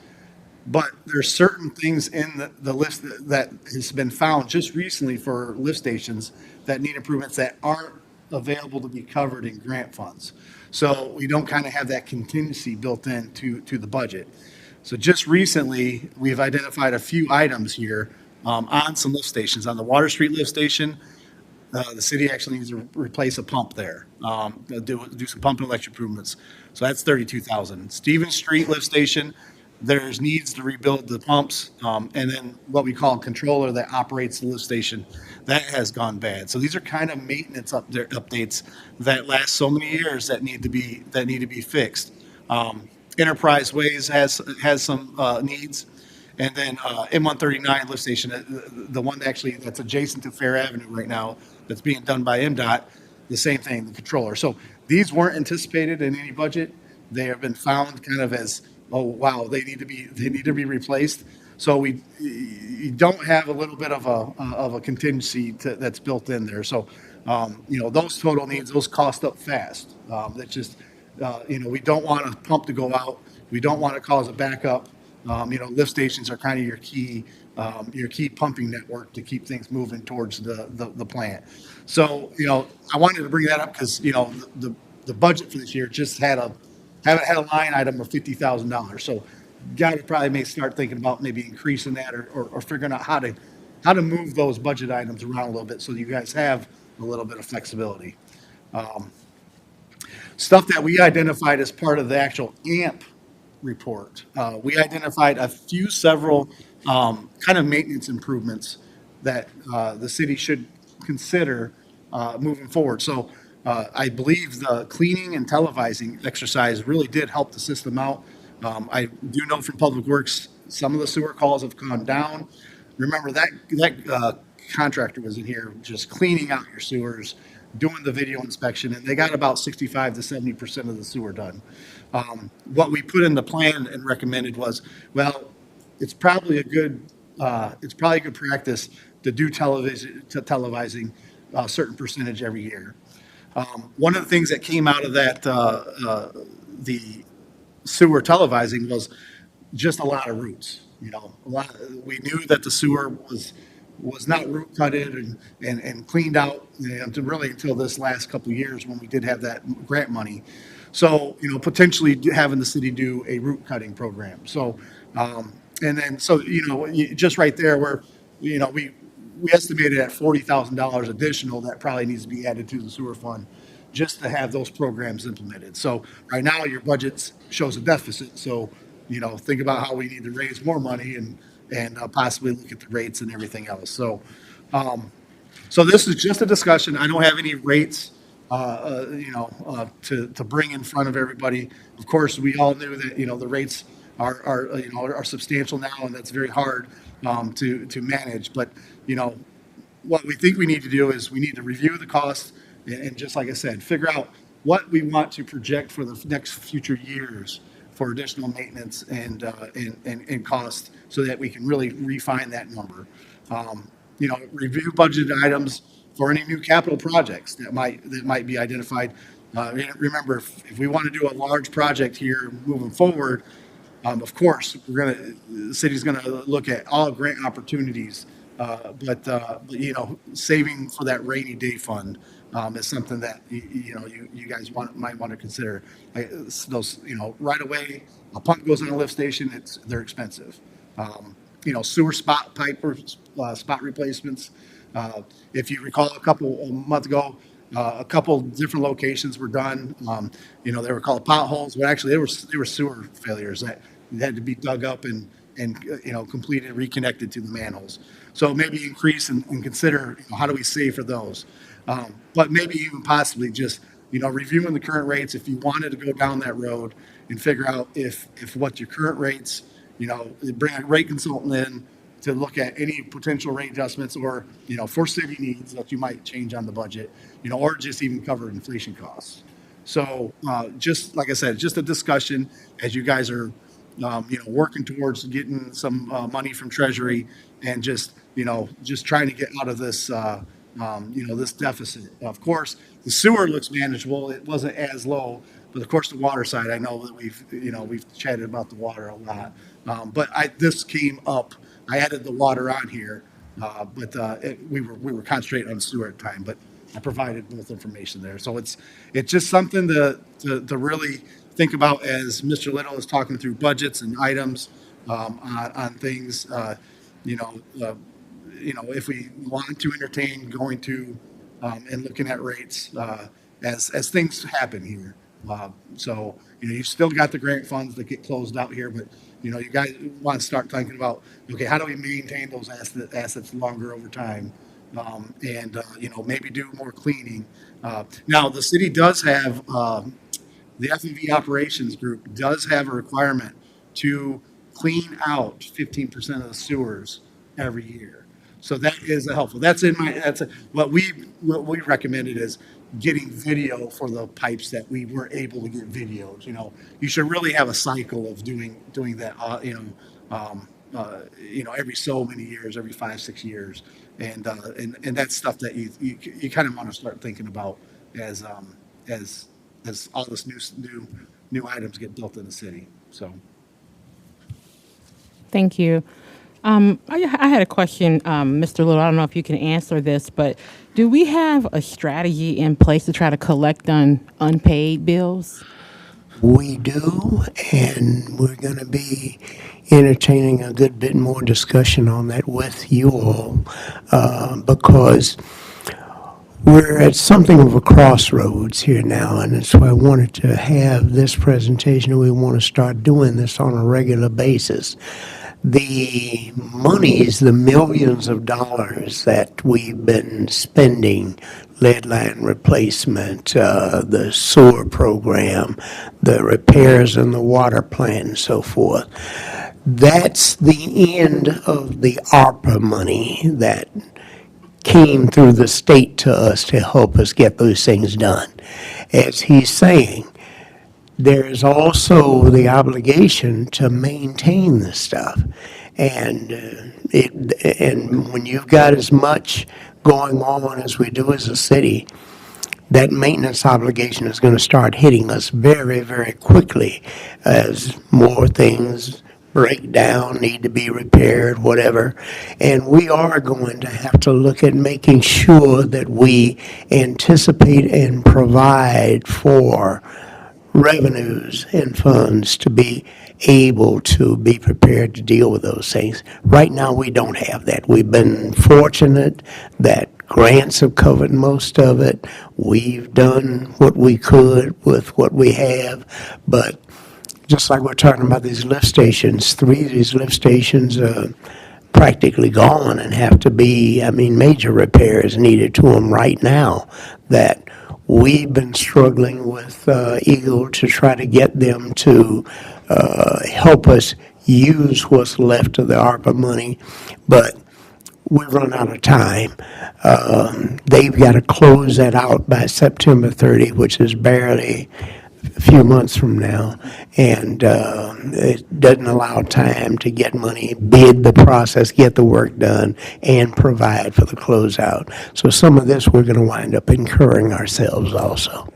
but there's certain things in the list that has been found just recently for lift stations that need improvements that aren't available to be covered in grant funds. So we don't kind of have that contingency built in to the budget. So just recently, we've identified a few items here on some lift stations. On the Water Street lift station, the city actually needs to replace a pump there, do some pump and electric improvements. So that's $32,000. Stevens Street lift station, there's needs to rebuild the pumps, and then what we call a controller that operates the lift station, that has gone bad. So these are kind of maintenance updates that last so many years that need to be fixed. Enterprise Ways has some needs. And then M139 lift station, the one that's adjacent to Fair Avenue right now, that's being done by MDOT, the same thing, the controller. So these weren't anticipated in any budget. They have been found kind of as, oh wow, they need to be replaced. So you don't have a little bit of a contingency that's built in there. So those total needs, those cost up fast. That's just we don't want a pump to go out. We don't want to cause a backup. Lift stations are kind of your key pumping network to keep things moving towards the plant. So, I wanted to bring that up because, the budget for this year just had a line item of $50,000. So gotta probably may start thinking about maybe increasing that or figuring out how to move those budget items around a little bit so you guys have a little bit of flexibility. Stuff that we identified as part of the actual AMP report. We identified several kind of maintenance improvements that the city should consider moving forward. So I believe the cleaning and televising exercise really did help the system out. I do know from Public Works, some of the sewer calls have gone down. Remember that contractor was in here just cleaning out your sewers, doing the video inspection, and they got about 65 to 70% of the sewer done. What we put in the plan and recommended was, well, it's probably a good practice to do televising a certain percentage every year. One of the things that came out of that, the sewer televising was just a lot of routes. We knew that the sewer was not root cutted and cleaned out, to really until this last couple of years when we did have that grant money. So, potentially having the city do a root cutting program. So, just right there where, we estimated at $40,000 additional that probably needs to be added to the sewer fund just to have those programs implemented. So right now your budget shows a deficit. So, think about how we need to raise more money and possibly look at the rates and everything else. So, so this is just a discussion. I don't have any rates, to bring in front of everybody. Of course, we all knew that, the rates are substantial now, and that's very hard, to manage. But, what we think we need to do is we need to review the cost and just like I said, figure out what we want to project for the next future years for additional maintenance and cost so that we can really refine that number. Review budget items for any new capital projects that might be identified. Remember, if we want to do a large project here moving forward, of course, the city's gonna look at all grant opportunities, but saving for that rainy day fund is something that you guys might want to consider. Those, right away, a pump goes in a lift station, they're expensive. Sewer spot replacements. If you recall, a month ago, a couple different locations were done. They were called potholes, but actually they were sewer failures that had to be dug up and completed, reconnected to the manholes. So maybe increase and consider, how do we save for those? But maybe even possibly just, reviewing the current rates if you wanted to go down that road and figure out if what your current rates, bring a rate consultant in to look at any potential rate adjustments or, for city needs that you might change on the budget, or just even cover inflation costs. So just like I said, just a discussion as you guys are, working towards getting some money from Treasury and just trying to get out of this, this deficit. Of course, the sewer looks manageable. It wasn't as low, but of course the water side, I know that we've chatted about the water a lot. But this came up. I added the water on here, but we were concentrating on sewer at the time. But I provided both information there, so it's just something to really think about as Mr. Little is talking through budgets and items on things. If we want to entertain going to and looking at rates as things happen here. So you've still got the grant funds that get closed out here, but you guys want to start thinking about, okay, how do we maintain those assets longer over time, and maybe do more cleaning. Now the city does have the FMV operations group does have a requirement to clean out 15% of the sewers every year. So that is helpful. What we recommended is getting video for the pipes that we were able to get videos. You should really have a cycle of doing that. Every so many years, every 5-6 years, and that's stuff that you kind of want to start thinking about as all this new items get built in the city. So.
Thank you. I had a question, Mr. Little. I don't know if you can answer this, but do we have a strategy in place to try to collect on unpaid bills?
We do, and we're going to be entertaining a good bit more discussion on that with you all, because we're at something of a crossroads here now, and that's why I wanted to have this presentation. We want to start doing this on a regular basis. The monies, the millions of dollars that we've been spending, lead line replacement, the sewer program, the repairs in the water plant and so forth, that's the end of the ARPA money that came through the state to us to help us get those things done. As he's saying, there is also the obligation to maintain this stuff. And and when you've got as much going on as we do as a city, that maintenance obligation is going to start hitting us very, very quickly as more things break down, need to be repaired, whatever. And we are going to have to look at making sure that we anticipate and provide for revenues and funds to be able to be prepared to deal with those things. Right now, we don't have that. We've been fortunate that grants have covered most of it. We've done what we could with what we have, but just like we're talking about these lift stations, 3 of these lift stations are practically gone and have to be, I mean, major repairs needed to them right now that we've been struggling with Eagle to try to get them to help us use what's left of the ARPA money, but we've run out of time. They've got to close that out by September 30, which is barely a few months from now, and it doesn't allow time to get money, bid the process, get the work done, and provide for the closeout. So some of this we're going to wind up incurring ourselves also.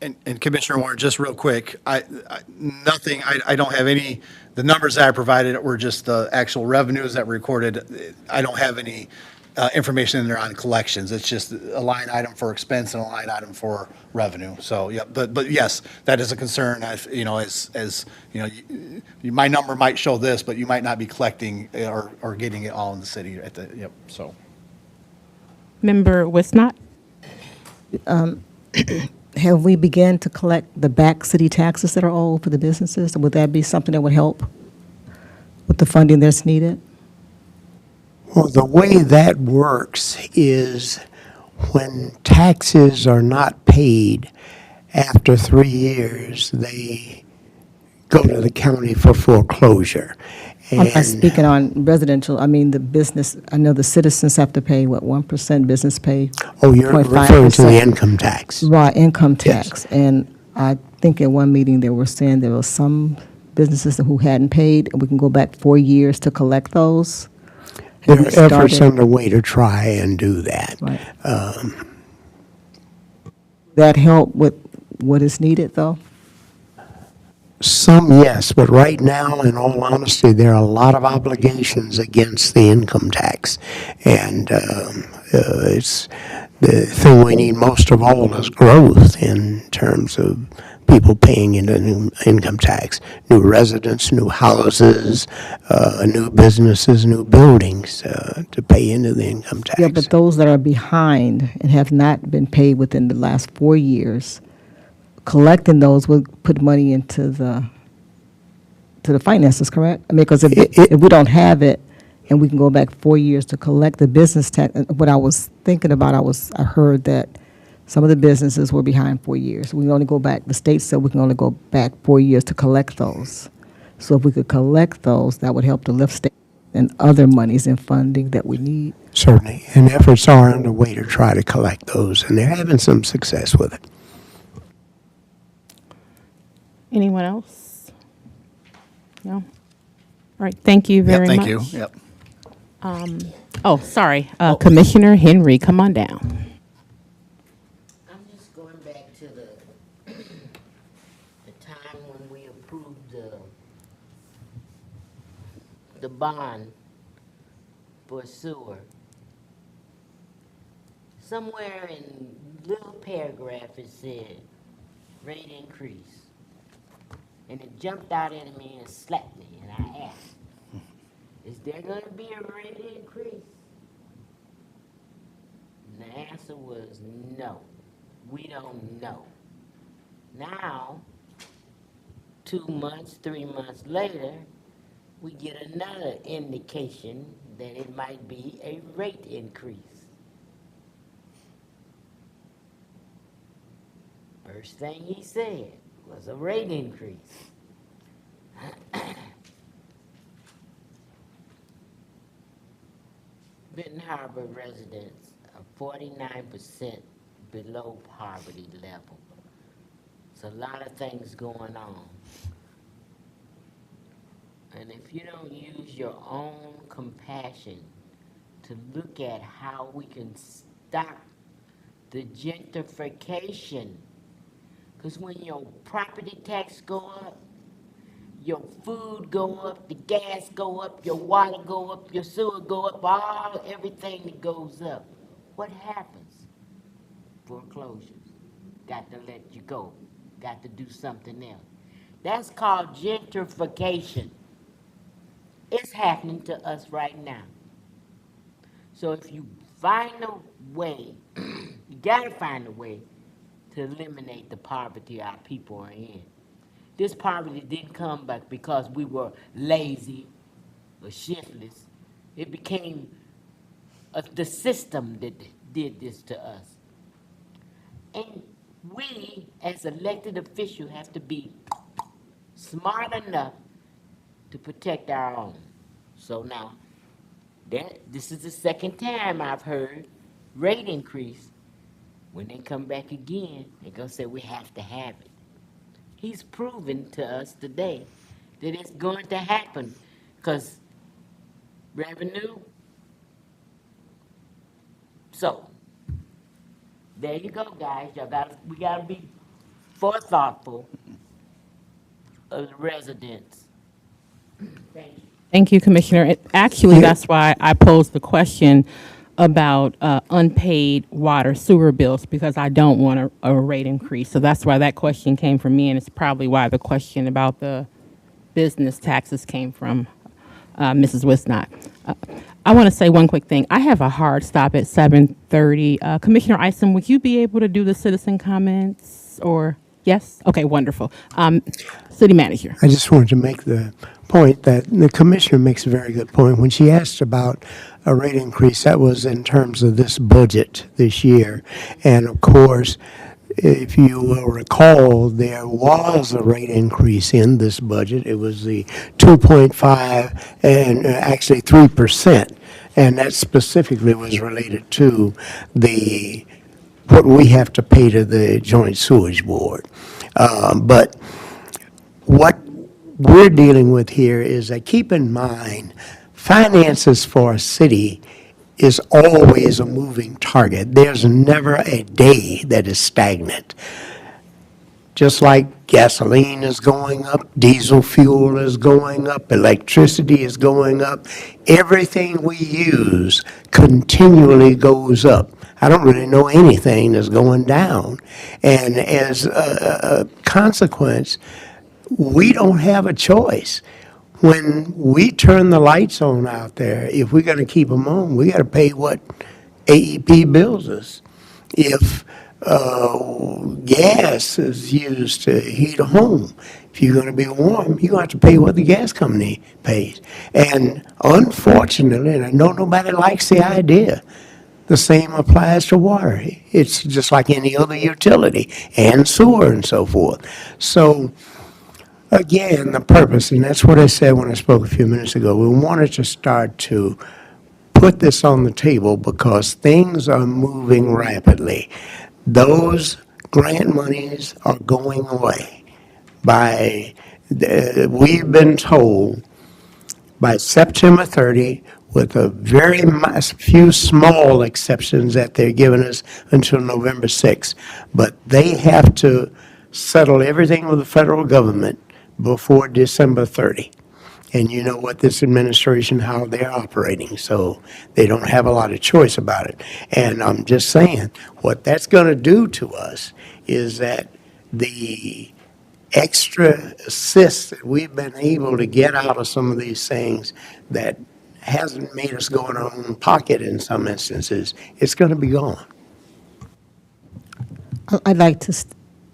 And Commissioner Warren, just real quick, I don't have any, the numbers that I provided were just the actual revenues that were recorded. I don't have any information in there on collections. It's just a line item for expense and a line item for revenue. So, yeah, but yes, that is a concern. As you know, my number might show this, but you might not be collecting or getting it all in the city at the, yep, so.
Member Wisnot?
Have we begun to collect the back city taxes that are owed for the businesses? Would that be something that would help with the funding that's needed?
Well, the way that works is when taxes are not paid after 3 years, they go to the county for foreclosure.
I'm not
And
speaking on residential, I mean the business, I know the citizens have to pay, what, 1%, business pay?
oh, you're
0.5%.
referring to the income tax.
Right, income
Yes.
tax. And I think at one meeting they were saying there were some businesses who hadn't paid, and we can go back 4 years to collect those.
There
Have
are
you
efforts
started?
underway to try and do that.
Right. That help with what is needed, though?
Some, yes, but right now, in all honesty, there are a lot of obligations against the income tax. And it's the thing we need most of all is growth in terms of people paying into new income tax, new residents, new houses, new businesses, new buildings to pay into the income tax.
Yeah, but those that are behind and have not been paid within the last 4 years, collecting those will put money into the finances, correct? I mean, because if we don't have it, and we can go back 4 years to collect the business tax, what I was thinking about, I heard that some of the businesses were behind 4 years. We can only go back, the state said we can only go back 4 years to collect those. So if we could collect those, that would help to lift state and other monies and funding that we need.
Certainly, and efforts are underway to try to collect those, and they're having some success with it.
Anyone else? No? All right, thank you very much.
Thank you, yep.
Oh, sorry, Commissioner Henry, come on down.
I'm just going back to the time when we approved the bond for sewer. Somewhere in little paragraph it said, rate increase. And it jumped out at me and slapped me, and I asked, is there gonna be a rate increase? And the answer was no, we don't know. Now, 2 months, 3 months later, we get another indication that it might be a rate increase. First thing he said was a rate increase. Benton Harbor residents are 49% below poverty level. It's a lot of things going on. And if you don't use your own compassion to look at how we can stop the gentrification, because when your property tax go up, your food go up, the gas go up, your water go up, your sewer go up, everything that goes up. What happens? Foreclosures. Got to let you go. Got to do something else. That's called gentrification. It's happening to us right now. So if you find a way, you gotta find a way to eliminate the poverty our people are in. This poverty didn't come back because we were lazy or shiftless. It became the system that did this to us. And we, as elected officials, have to be smart enough to protect our own. So now, this is the second time I've heard rate increase. When they come back again, they're gonna say we have to have it. He's proven to us today that it's going to happen, because revenue. So, there you go, guys. We gotta be forethoughtful of the residents. Thank you.
Thank you, Commissioner. Actually, that's why I posed the question about unpaid water sewer bills, because I don't want a rate increase. So that's why that question came from me, and it's probably why the question about the business taxes came from Mrs. Wisnot. I want to say one quick thing. I have a hard stop at 7:30. Commissioner Isom, would you be able to do the citizen comments, or yes? Okay, wonderful. City Manager.
I just wanted to make the point that the commissioner makes a very good point. When she asked about a rate increase, that was in terms of this budget this year. And of course, if you will recall, there was a rate increase in this budget. It was the 2.5 and actually 3%. And that specifically was related to what we have to pay to the Joint Sewage Board. But what we're dealing with here is that, keep in mind, finances for a city is always a moving target. There's never a day that is stagnant. Just like gasoline is going up, diesel fuel is going up, electricity is going up, everything we use continually goes up. I don't really know anything that's going down. And as a consequence, we don't have a choice. When we turn the lights on out there, if we're going to keep them on, we got to pay what AEP bills us. If gas is used to heat a home, if you're going to be warm, you're going to have to pay what the gas company pays. And unfortunately, and I know nobody likes the idea, the same applies to water. It's just like any other utility, and sewer and so forth. So, again, the purpose, and that's what I said when I spoke a few minutes ago, we wanted to start to put this on the table because things are moving rapidly. Those grant monies are going away. We've been told by September 30, with a very few small exceptions that they're giving us until November 6th. But they have to settle everything with the federal government before December 30. And you know what this administration, how they're operating, so they don't have a lot of choice about it. And I'm just saying, what that's going to do to us is that the extra assist that we've been able to get out of some of these things that hasn't made us go in our own pocket in some instances, it's going to be gone.
I'd like to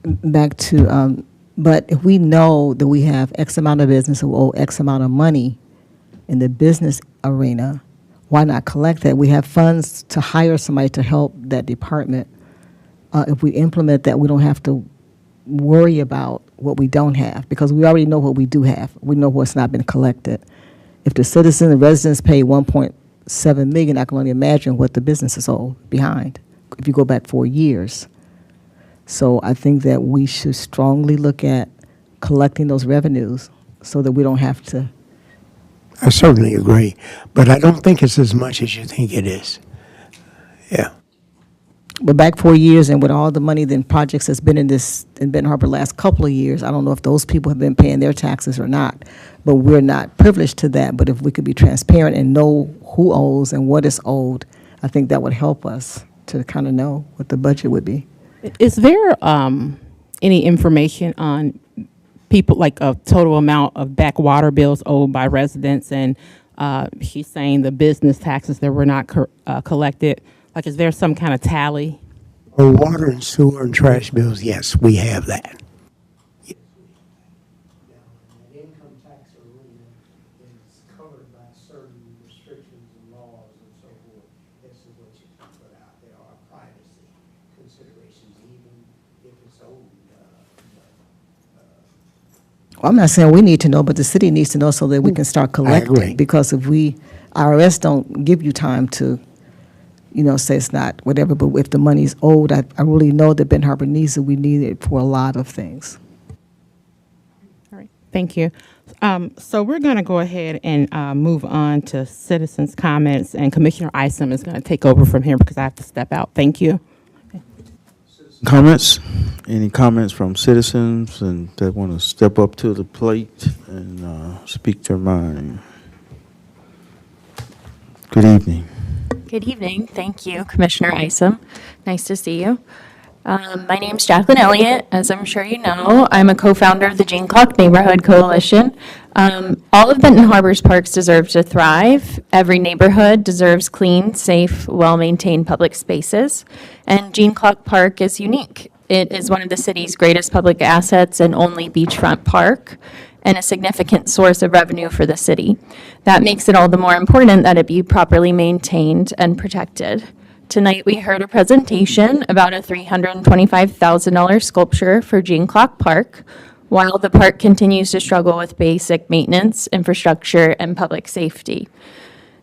back to, but if we know that we have X amount of business who owe X amount of money in the business arena, why not collect that? We have funds to hire somebody to help that department. If we implement that, we don't have to worry about what we don't have, because we already know what we do have. We know what's not been collected. If the citizens and residents pay $1.7 million, I can only imagine what the businesses owe behind if you go back 4 years. So I think that we should strongly look at collecting those revenues so that we don't have to.
I certainly agree, but I don't think it's as much as you think it is. Yeah.
But back 4 years, and with all the money then projects that's been in Benton Harbor last couple of years, I don't know if those people have been paying their taxes or not, but we're not privileged to that. But if we could be transparent and know who owes and what is owed, I think that would help us to kind of know what the budget would be.
Is there any information on people, like a total amount of back water bills owed by residents? And she's saying the business taxes that were not collected. Like, is there some kind of tally?
On water and sewer and trash bills, yes, we have that.
Income tax arena is covered by certain restrictions and laws and so forth. This is what you can put out. There are privacy considerations, even if it's owned.
Well, I'm not saying we need to know, but the city needs to know so that we can start collecting. Because if IRS don't give you time to, say it's not whatever, but if the money's owed, I really know that Benton Harbor needs it. We need it for a lot of things.
All right, thank you. So we're going to go ahead and move on to citizens' comments, and Commissioner Isom is going to take over from here because I have to step out. Thank you.
Comments? Any comments from citizens and that want to step up to the plate and speak their mind? Good evening.
Good evening. Thank you, Commissioner Isom. Nice to see you. My name's Jacqueline Elliott. As I'm sure you know, I'm a co-founder of the Jean Clark Neighborhood Coalition. All of Benton Harbor's parks deserve to thrive. Every neighborhood deserves clean, safe, well-maintained public spaces. And Jean Clark Park is unique. It is one of the city's greatest public assets and only beachfront park, and a significant source of revenue for the city. That makes it all the more important that it be properly maintained and protected. Tonight, we heard a presentation about a $325,000 sculpture for Jean Clark Park, while the park continues to struggle with basic maintenance, infrastructure, and public safety.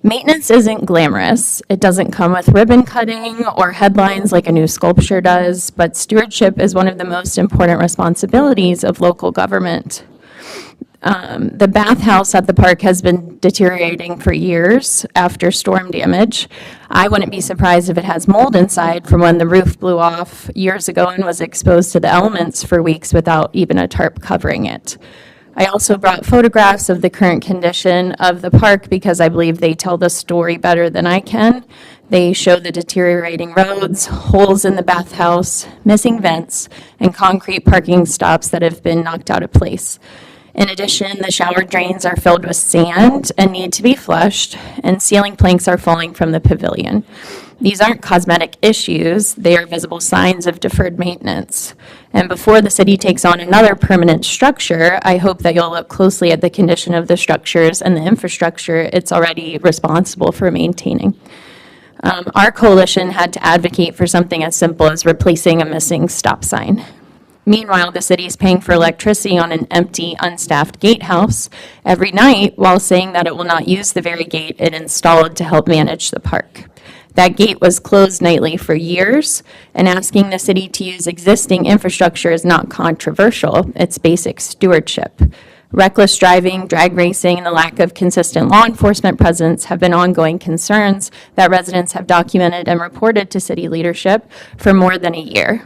Maintenance isn't glamorous. It doesn't come with ribbon cutting or headlines like a new sculpture does, but stewardship is one of the most important responsibilities of local government. The bathhouse at the park has been deteriorating for years after storm damage. I wouldn't be surprised if it has mold inside from when the roof blew off years ago and was exposed to the elements for weeks without even a tarp covering it. I also brought photographs of the current condition of the park because I believe they tell the story better than I can. They show the deteriorating roads, holes in the bathhouse, missing vents, and concrete parking stops that have been knocked out of place. In addition, the shower drains are filled with sand and need to be flushed, and ceiling planks are falling from the pavilion. These aren't cosmetic issues, they are visible signs of deferred maintenance. And before the city takes on another permanent structure, I hope that you'll look closely at the condition of the structures and the infrastructure it's already responsible for maintaining. Our coalition had to advocate for something as simple as replacing a missing stop sign. Meanwhile, the city is paying for electricity on an empty, unstaffed gatehouse every night while saying that it will not use the very gate it installed to help manage the park. That gate was closed nightly for years, and asking the city to use existing infrastructure is not controversial. It's basic stewardship. Reckless driving, drag racing, and the lack of consistent law enforcement presence have been ongoing concerns that residents have documented and reported to city leadership for more than a year.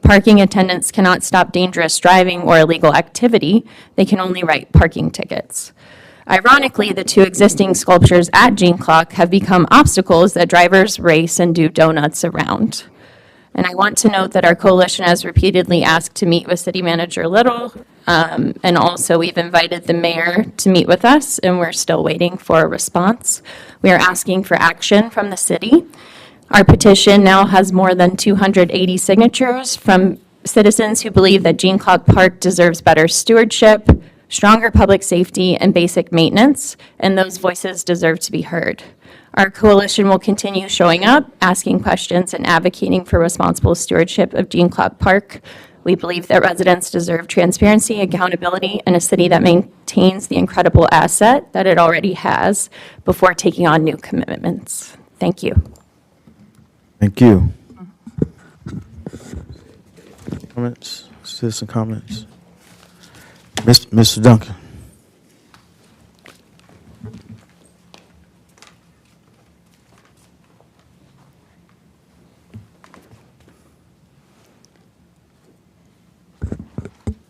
Parking attendants cannot stop dangerous driving or illegal activity. They can only write parking tickets. Ironically, the two existing sculptures at Jean Clark have become obstacles that drivers race and do donuts around. And I want to note that our coalition has repeatedly asked to meet with City Manager Little, and also we've invited the mayor to meet with us, and we're still waiting for a response. We are asking for action from the city. Our petition now has more than 280 signatures from citizens who believe that Jean Clark Park deserves better stewardship, stronger public safety, and basic maintenance, and those voices deserve to be heard. Our coalition will continue showing up, asking questions, and advocating for responsible stewardship of Jean Clark Park. We believe that residents deserve transparency, accountability, and a city that maintains the incredible asset that it already has before taking on new commitments. Thank you.
Thank you. Comments, citizen comments? Mr. Duncan.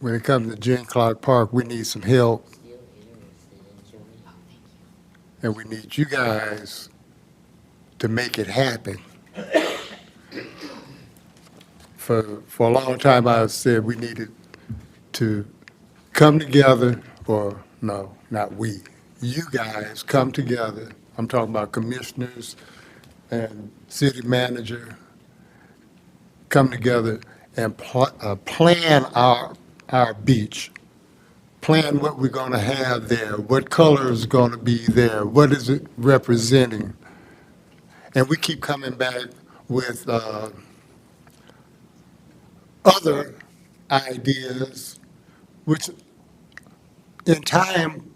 when it comes to Gene Clark Park, we need some help. And we need you guys to make it happen. For a long time, I said we needed to come together, or no, not we. You guys come together. I'm talking about commissioners and city manager, come together and plan our beach. Plan what we're going to have there, what color is going to be there, what is it representing. And we keep coming back with other ideas, which in time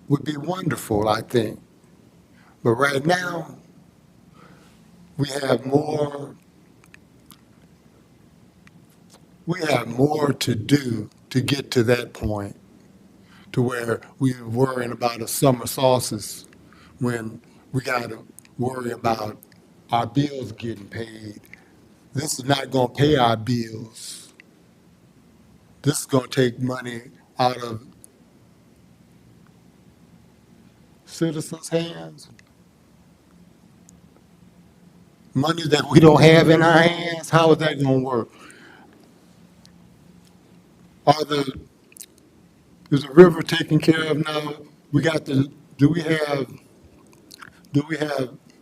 would be wonderful, I think. But right now, we have more to do to get to that point, to where we're worrying about a summer solstice when we got to worry about our bills getting paid. This is not going to pay our bills. This is going to take money out of citizens' hands. Money that we don't have in our hands. How is that going to work? Is the river taken care of now? Do we have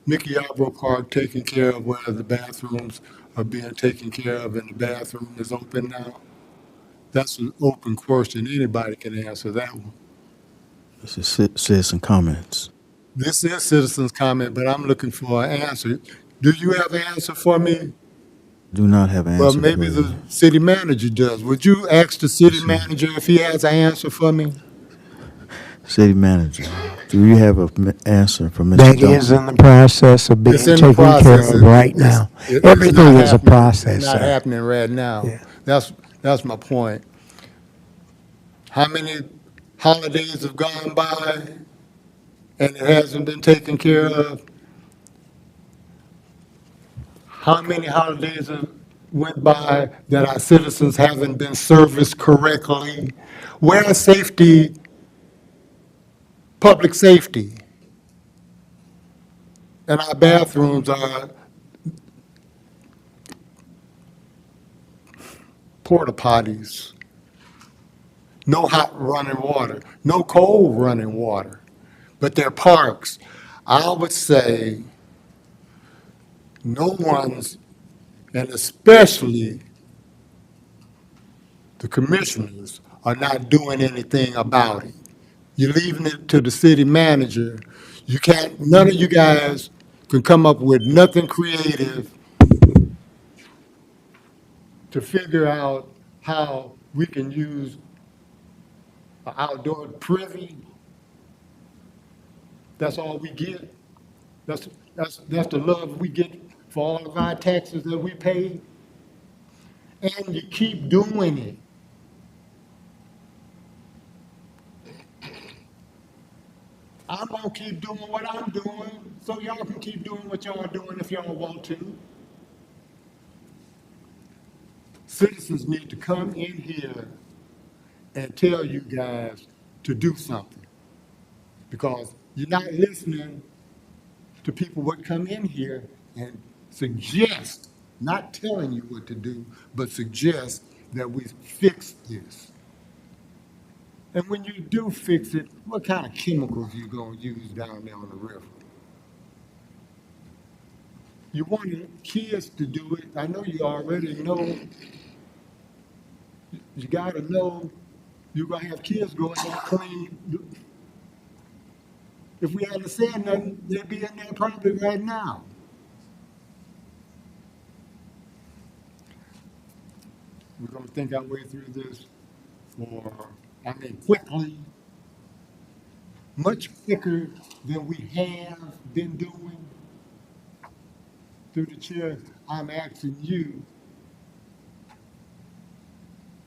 Mickey Yarborough Park taken care of, where the bathrooms are being taken care of and the bathroom is open now? That's an open question. Anybody can answer that one.
This is citizen comments.
This is citizens' comment, but I'm looking for an answer. Do you have an answer for me?
Do not have an answer.
Well, maybe the city manager does. Would you ask the city manager if he has an answer for me?
City manager, do you have an answer for Mr.
That
Johnson?
is in the process of being taken care of right now. Everything is a process,
It's not
sir.
happening right now.
Yeah.
That's my point. How many holidays have gone by and it hasn't been taken care of? How many holidays have went by that our citizens haven't been serviced correctly? Where is safety, public safety? And our bathrooms are porta potties. No hot running water, no cold running water, but they're parks. I would say no one's, and especially the commissioners, are not doing anything about it. You're leaving it to the city manager. You can't, none of you guys can come up with nothing creative to figure out how we can use an outdoor privy. That's all we get. That's the love we get for all of our taxes that we pay. And you keep doing it. I'm gonna keep doing what I'm doing, so y'all can keep doing what y'all are doing if y'all want to. Citizens need to come in here and tell you guys to do something, because you're not listening to people what come in here and suggest, not telling you what to do, but suggest that we fix this. And when you do fix it, what kind of chemicals you gonna use down there on the river? You want kids to do it. I know you already know. You gotta know you're gonna have kids going there clean. If we hadn't said nothing, they'd be in there probably right now. We're gonna think our way through this quickly, much quicker than we have been doing. Through the chair, I'm asking you.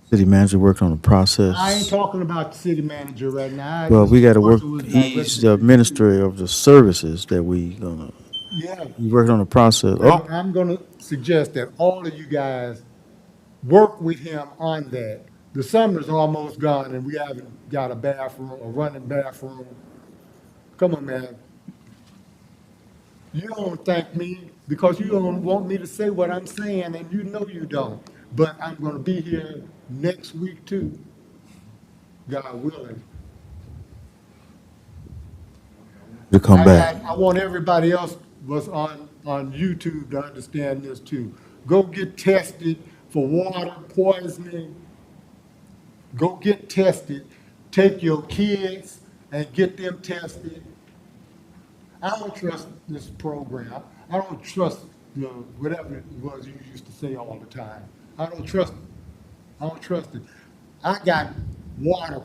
City manager working on the process.
I ain't talking about the city manager right now.
Well, we got to work, he's the administrator of the services that we gonna,
Yeah.
we working on the process.
Well,
Oh,
I'm gonna suggest that all of you guys work with him on that. The summer's almost gone and we haven't got a bathroom, a running bathroom. Come on, man. You don't thank me because you don't want me to say what I'm saying, and you know you don't. But I'm gonna be here next week too, God willing.
To come back.
I want everybody else was on YouTube to understand this too. Go get tested for water poisoning. Go get tested. Take your kids and get them tested. I don't trust this program. I don't trust the whatever it was you used to say all the time. I don't trust it. I don't trust it. I got water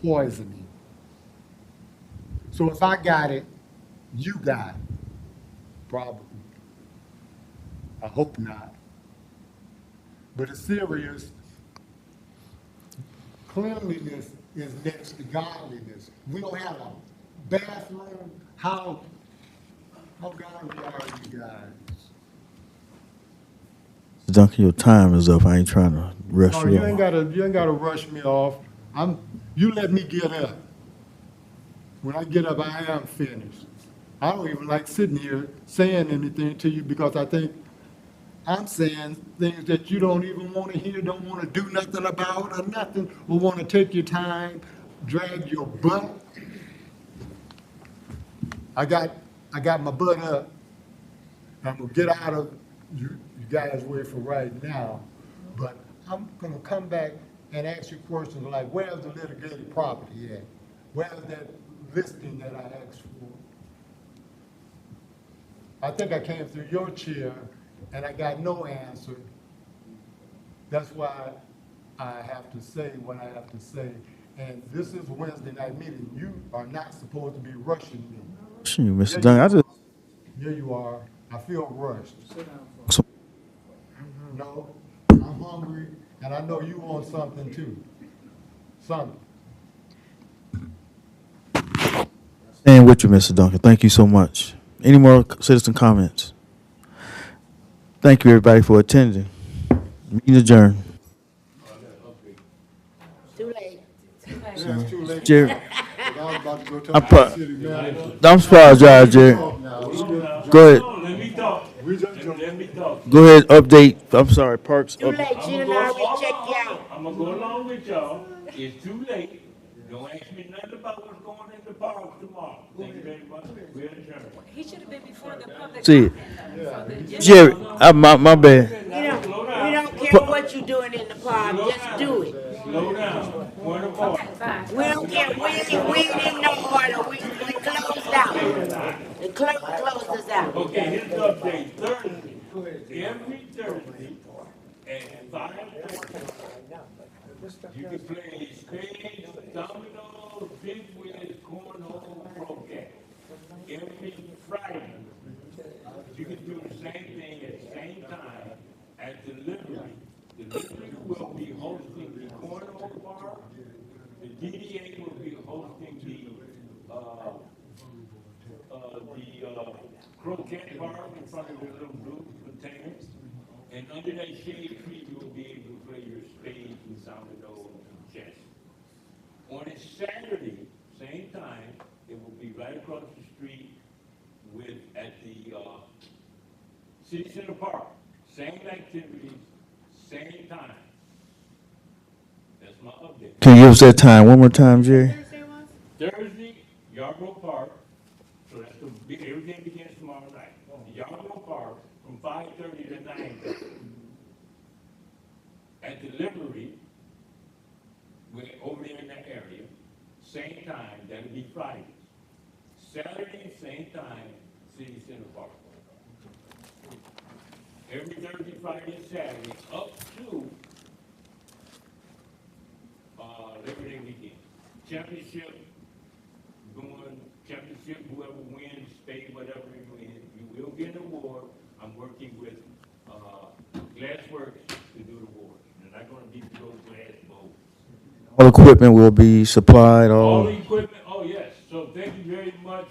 poisoning. So if I got it, you got it. Probably. I hope not. But it's serious. Cleanliness is next to godliness. We don't have a bathroom. How godly are you guys?
Duncan, your time is up. I ain't trying to rush
No,
you
you ain't
off.
gotta rush me off. You let me get up. When I get up, I am finished. I don't even like sitting here saying anything to you because I think I'm saying things that you don't even want to hear, don't want to do nothing about or nothing, or want to take your time, drag your butt. I got my butt up. I'm gonna get out of you guys' way for right now, but I'm gonna come back and ask you questions like, where's the litigated property at? Where's that listing that I asked for? I think I came through your chair and I got no answer. That's why I have to say what I have to say. And this is Wednesday night meeting. You are not supposed to be rushing me.
Rushing you, Mr. Duncan.
Here you are. I feel rushed.
So-
No, I'm hungry, and I know you want something too. Something.
Staying with you, Mr. Duncan. Thank you so much. Any more citizen comments? Thank you, everybody, for attending. Meeting adjourned.
Too late.
Yeah, it's too late.
Jerry.
I was about to go
I'm
talk to
pro-
the city manager.
I'm apologize, Jerry. Go ahead.
Let me talk.
We just
Let me talk.
Go ahead, update. I'm sorry, Parks.
Too late, she done already checked you out.
I'm gonna go along with y'all. It's too late. Don't ask me nothing about what's going in the park tomorrow. Thank you very much. We're adjourned.
He should have been before the public.
See, Jerry, my bad.
We don't care what you doing in the park, just do it.
Slow down. Point of order.
We don't care, we ain't in no order, we closed out. The clerk closed us out.
Okay, here's the update. Thursday, every Thursday at 5:30, you can play spades, dominoes, big wheels, cornhole, croquet. Every Friday, you can do the same thing at the same time at the Liberty. The Liberty will be hosting the cornhole bar. The DDA will be hosting the croquet bar in front of the little blue containers. And under that shade tree, you will be able to play your spades and dominoes and chess. On a Saturday, same time, it will be right across the street at the City Center Park. Same activities, same time. That's my update.
Can you give us that time one more time, Jerry?
Thursday, Yarborough Park, so that's everything begins tomorrow night. Yarborough Park from 5:30 to 9:30. At the Liberty, we're over there in that area, same time, that'll be Fridays. Saturday, same time, City Center Park. Every Thursday, Friday, and Saturday, up to Labor Day weekend. Championship, whoever wins, spade, whatever you win, you will get an award. I'm working with Glassworks to do the awards. They're not gonna give you those glass bowls.
All equipment will be supplied,
All
all.
the equipment, oh yes, so thank you very much,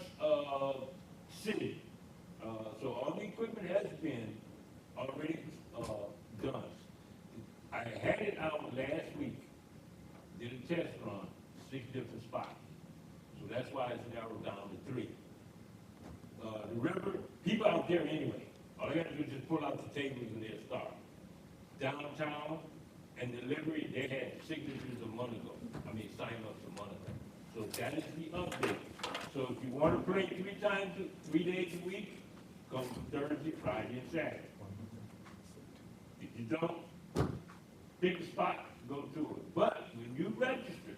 city. So all the equipment has been already, done. I have tables and they'll start. Downtown and delivery, they had signatures a month ago. Sign-ups a month ago. So that is the update. So if you want to play 3 days a week, come Thursday, Friday, and Saturday. If you don't, pick a spot, go to it. But when you register,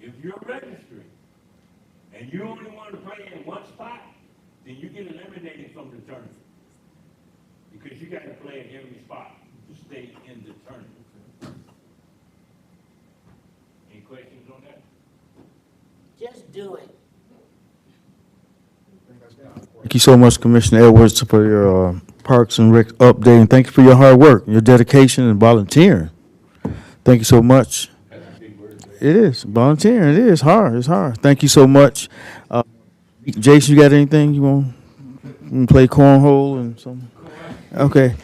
if you're registering and you only want to play in one spot, then you get eliminated from the tournament. Because you got to play in every spot to stay in the tournament. Any questions on that?
Just do it.
Thank you so much, Commissioner Edwards, for your Parks and Rec update, and thank you for your hard work, your dedication, and volunteering. Thank you so much. It is volunteering. It is hard. It's hard. Thank you so much. Jason, you got anything you want to play cornhole and something? Okay.